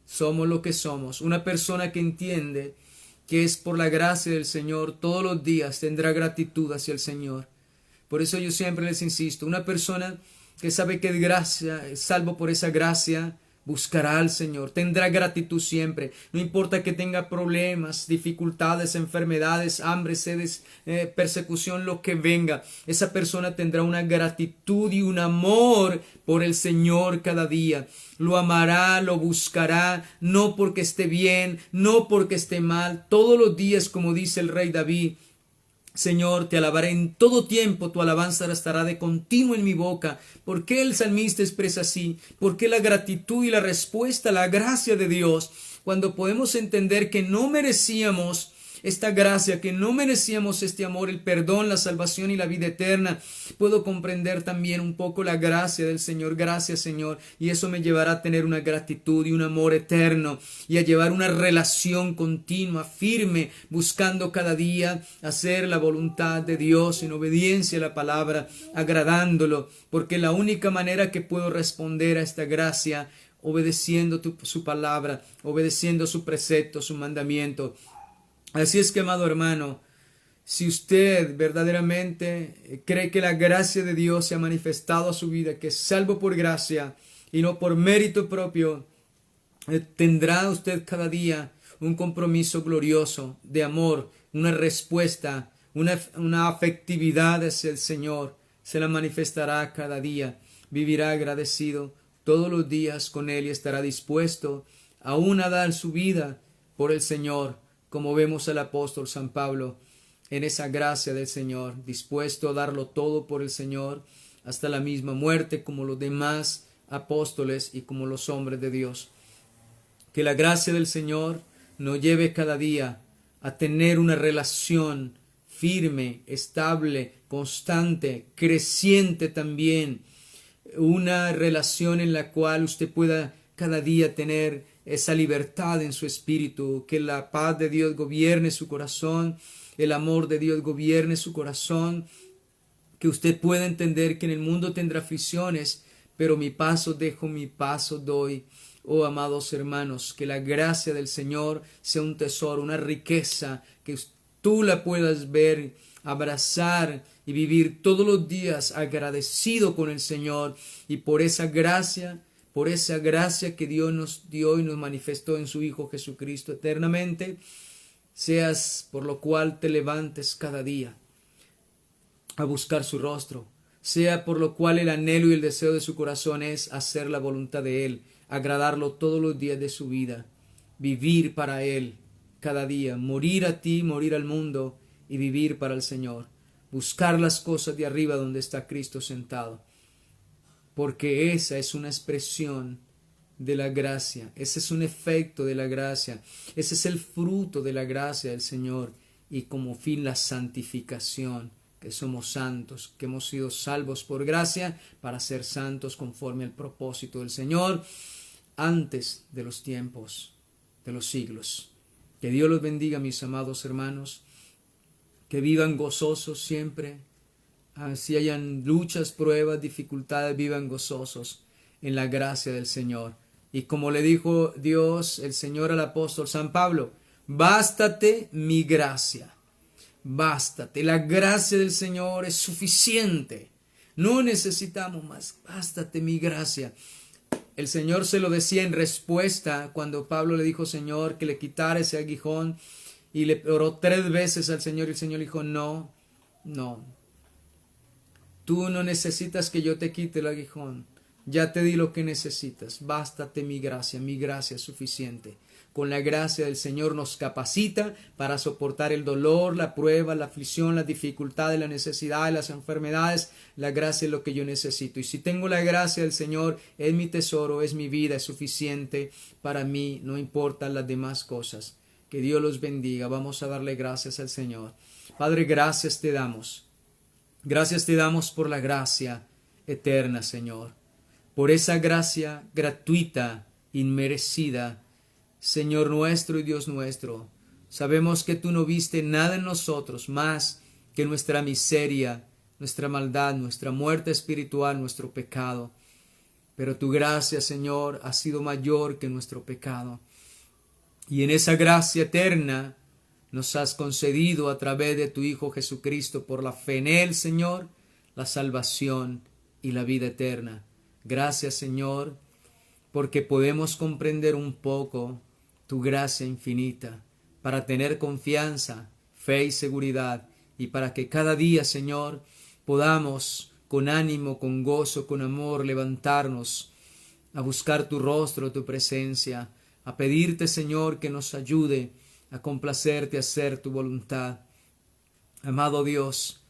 somos lo que somos. Una persona que entiende que es por la gracia del Señor todos los días tendrá gratitud hacia el Señor. Por eso yo siempre les insisto, una persona que sabe que es gracia, es salvo por esa gracia, buscará al Señor, tendrá gratitud siempre, no importa que tenga problemas, dificultades, enfermedades, hambre, sedes, persecución, lo que venga, esa persona tendrá una gratitud y un amor por el Señor cada día. Lo amará, lo buscará, no porque esté bien, no porque esté mal, todos los días, como dice el rey David, Señor, te alabaré en todo tiempo, tu alabanza estará de continuo en mi boca. ¿Por qué el salmista expresa así? ¿Por qué la gratitud y la respuesta, la gracia de Dios? Cuando podemos entender que no merecíamos esta gracia, que no merecíamos este amor, el perdón, la salvación y la vida eterna, puedo comprender también un poco la gracia del Señor. Gracias, Señor, y eso me llevará a tener una gratitud y un amor eterno y a llevar una relación continua, firme, buscando cada día hacer la voluntad de Dios en obediencia a la palabra, agradándolo, porque la única manera que puedo responder a esta gracia, obedeciendo su palabra, obedeciendo su precepto, su mandamiento. Así es que, amado hermano, si usted verdaderamente cree que la gracia de Dios se ha manifestado a su vida, que es salvo por gracia y no por mérito propio, tendrá usted cada día un compromiso glorioso de amor, una respuesta, una afectividad hacia el Señor. Se la manifestará cada día. Vivirá agradecido todos los días con Él y estará dispuesto aún a dar su vida por el Señor, como vemos al apóstol San Pablo en esa gracia del Señor, dispuesto a darlo todo por el Señor hasta la misma muerte, como los demás apóstoles y como los hombres de Dios. Que la gracia del Señor nos lleve cada día a tener una relación firme, estable, constante, creciente también, una relación en la cual usted pueda cada día tener esa libertad en su espíritu, que la paz de Dios gobierne su corazón, el amor de Dios gobierne su corazón, que usted pueda entender que en el mundo tendrá aflicciones, pero mi paso dejo, mi paso doy. Oh, amados hermanos, que la gracia del Señor sea un tesoro, una riqueza, que tú la puedas ver, abrazar y vivir todos los días agradecido con el Señor, y por esa gracia que Dios nos dio y nos manifestó en su Hijo Jesucristo eternamente, seas por lo cual te levantes cada día a buscar su rostro, sea por lo cual el anhelo y el deseo de su corazón es hacer la voluntad de Él, agradarlo todos los días de su vida, vivir para Él cada día, morir a ti, morir al mundo y vivir para el Señor, buscar las cosas de arriba donde está Cristo sentado, porque esa es una expresión de la gracia, ese es un efecto de la gracia, ese es el fruto de la gracia del Señor y como fin la santificación, que somos santos, que hemos sido salvos por gracia para ser santos conforme al propósito del Señor antes de los tiempos de los siglos. Que Dios los bendiga, mis amados hermanos, que vivan gozosos siempre, si hayan luchas, pruebas, dificultades, vivan gozosos en la gracia del Señor. Y como le dijo Dios, el Señor al apóstol San Pablo, bástate mi gracia. Bástate, la gracia del Señor es suficiente. No necesitamos más. Bástate mi gracia. El Señor se lo decía en respuesta cuando Pablo le dijo, Señor, que le quitara ese aguijón, y le oró 3 veces al Señor y el Señor le dijo, no, tú no necesitas que yo te quite el aguijón. Ya te di lo que necesitas. Bástate mi gracia es suficiente. Con la gracia del Señor nos capacita para soportar el dolor, la prueba, la aflicción, las dificultades, la necesidad, las enfermedades. La gracia es lo que yo necesito. Y si tengo la gracia del Señor, es mi tesoro, es mi vida, es suficiente para mí, no importan las demás cosas. Que Dios los bendiga. Vamos a darle gracias al Señor. Padre, gracias te damos. Gracias te damos por la gracia eterna, Señor. Por esa gracia gratuita, inmerecida, Señor nuestro y Dios nuestro. Sabemos que tú no viste nada en nosotros más que nuestra miseria, nuestra maldad, nuestra muerte espiritual, nuestro pecado. Pero tu gracia, Señor, ha sido mayor que nuestro pecado. Y en esa gracia eterna nos has concedido a través de tu Hijo Jesucristo, por la fe en Él, Señor, la salvación y la vida eterna. Gracias, Señor, porque podemos comprender un poco tu gracia infinita, para tener confianza, fe y seguridad, y para que cada día, Señor, podamos con ánimo, con gozo, con amor, levantarnos a buscar tu rostro, tu presencia, a pedirte, Señor, que nos ayude a complacerte, a hacer tu voluntad. Amado Dios,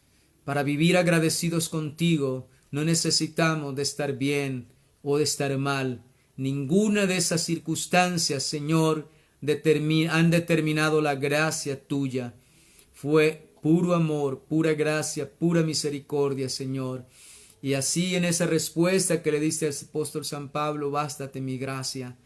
para vivir agradecidos contigo, no necesitamos de estar bien o de estar mal. Ninguna de esas circunstancias, Señor, han determinado la gracia tuya. Fue puro amor, pura gracia, pura misericordia, Señor. Y así en esa respuesta que le diste al apóstol San Pablo, bástate mi gracia.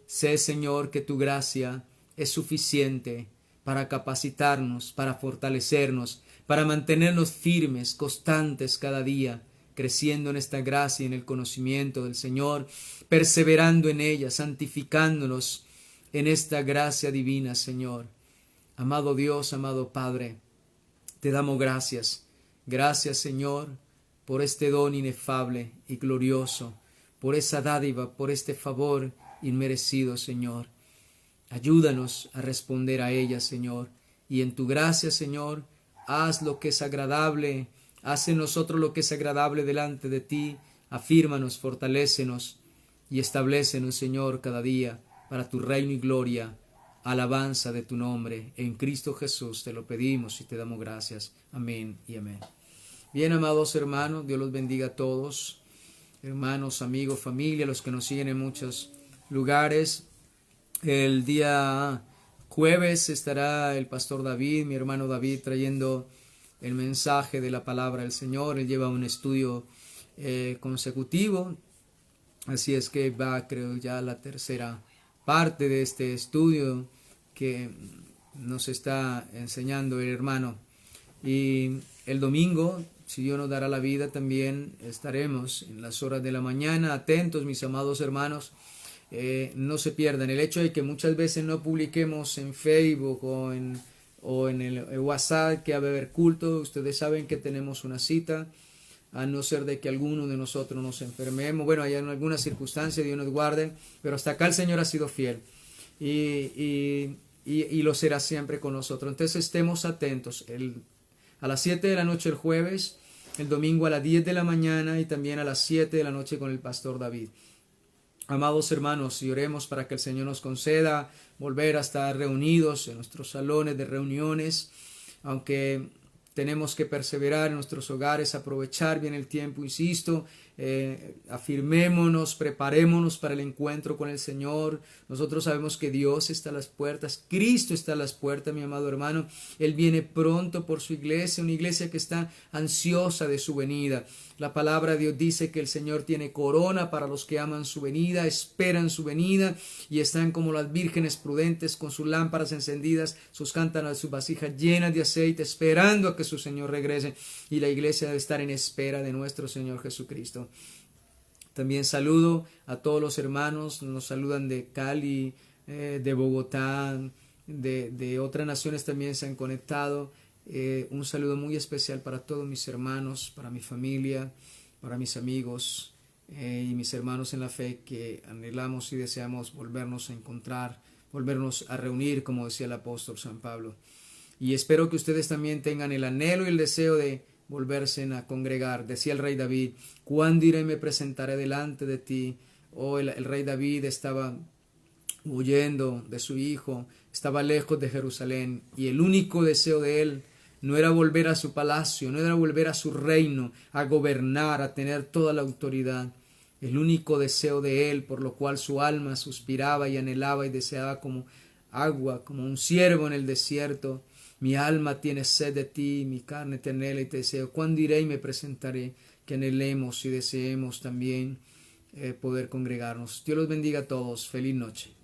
Sé, Señor, que tu gracia es suficiente para capacitarnos, para fortalecernos, para mantenernos firmes, constantes cada día, creciendo en esta gracia y en el conocimiento del Señor, perseverando en ella, santificándonos en esta gracia divina, Señor. Amado Dios, amado Padre, te damos gracias. Gracias, Señor, por este don inefable y glorioso, por esa dádiva, por este favor inmerecido, Señor. Ayúdanos a responder a ella, Señor, y en tu gracia, Señor, haz lo que es agradable, haz en nosotros lo que es agradable delante de ti, afírmanos, fortalécenos y establécenos, Señor, cada día para tu reino y gloria, alabanza de tu nombre. En Cristo Jesús te lo pedimos y te damos gracias. Amén y amén. Bien, amados hermanos, Dios los bendiga a todos, hermanos, amigos, familia, los que nos siguen en muchos lugares. El día jueves estará el pastor David, mi hermano David, trayendo el mensaje de la palabra del Señor. Él lleva un estudio consecutivo, así es que va, creo, ya la tercera parte de este estudio que nos está enseñando el hermano. Y el domingo, si Dios nos dará la vida, también estaremos en las horas de la mañana. Atentos, mis amados hermanos, no se pierdan. El hecho de que muchas veces no publiquemos en Facebook o en el WhatsApp que va a haber culto, ustedes saben que tenemos una cita, a no ser de que alguno de nosotros nos enfermemos. Bueno, hay en alguna circunstancia, Dios nos guarde, pero hasta acá el Señor ha sido fiel y lo será siempre con nosotros. Entonces estemos atentos. A las 7 de la noche el jueves el domingo a las 10 de la mañana y también a las 7 de la noche con el pastor David. Amados hermanos, y oremos para que el Señor nos conceda volver a estar reunidos en nuestros salones de reuniones, aunque tenemos que perseverar en nuestros hogares, aprovechar bien el tiempo, insisto, afirmémonos, preparémonos para el encuentro con el Señor. Nosotros sabemos que Dios está a las puertas, Cristo está a las puertas, mi amado hermano. Él viene pronto por su iglesia, una iglesia que está ansiosa de su venida. La palabra de Dios dice que el Señor tiene corona para los que aman su venida, esperan su venida y están como las vírgenes prudentes con sus lámparas encendidas, sus cántaras, sus vasijas llenas de aceite, esperando a que su Señor regrese. Y la iglesia debe estar en espera de nuestro Señor Jesucristo. También saludo a todos los hermanos, nos saludan de Cali, de Bogotá, de otras naciones también se han conectado. Un saludo muy especial para todos mis hermanos, para mi familia, para mis amigos y mis hermanos en la fe que anhelamos y deseamos volvernos a encontrar, volvernos a reunir, como decía el apóstol San Pablo. Y espero que ustedes también tengan el anhelo y el deseo de volverse a congregar. Decía el rey David, ¿cuándo iré y me presentaré delante de ti? El rey David estaba huyendo de su hijo, estaba lejos de Jerusalén y el único deseo de él no era volver a su palacio, no era volver a su reino, a gobernar, a tener toda la autoridad. El único deseo de él, por lo cual su alma suspiraba y anhelaba y deseaba como agua, como un ciervo en el desierto. Mi alma tiene sed de ti, mi carne te anhela y te deseo. ¿Cuándo iré y me presentaré? Que anhelemos y deseemos también poder congregarnos. Dios los bendiga a todos. Feliz noche.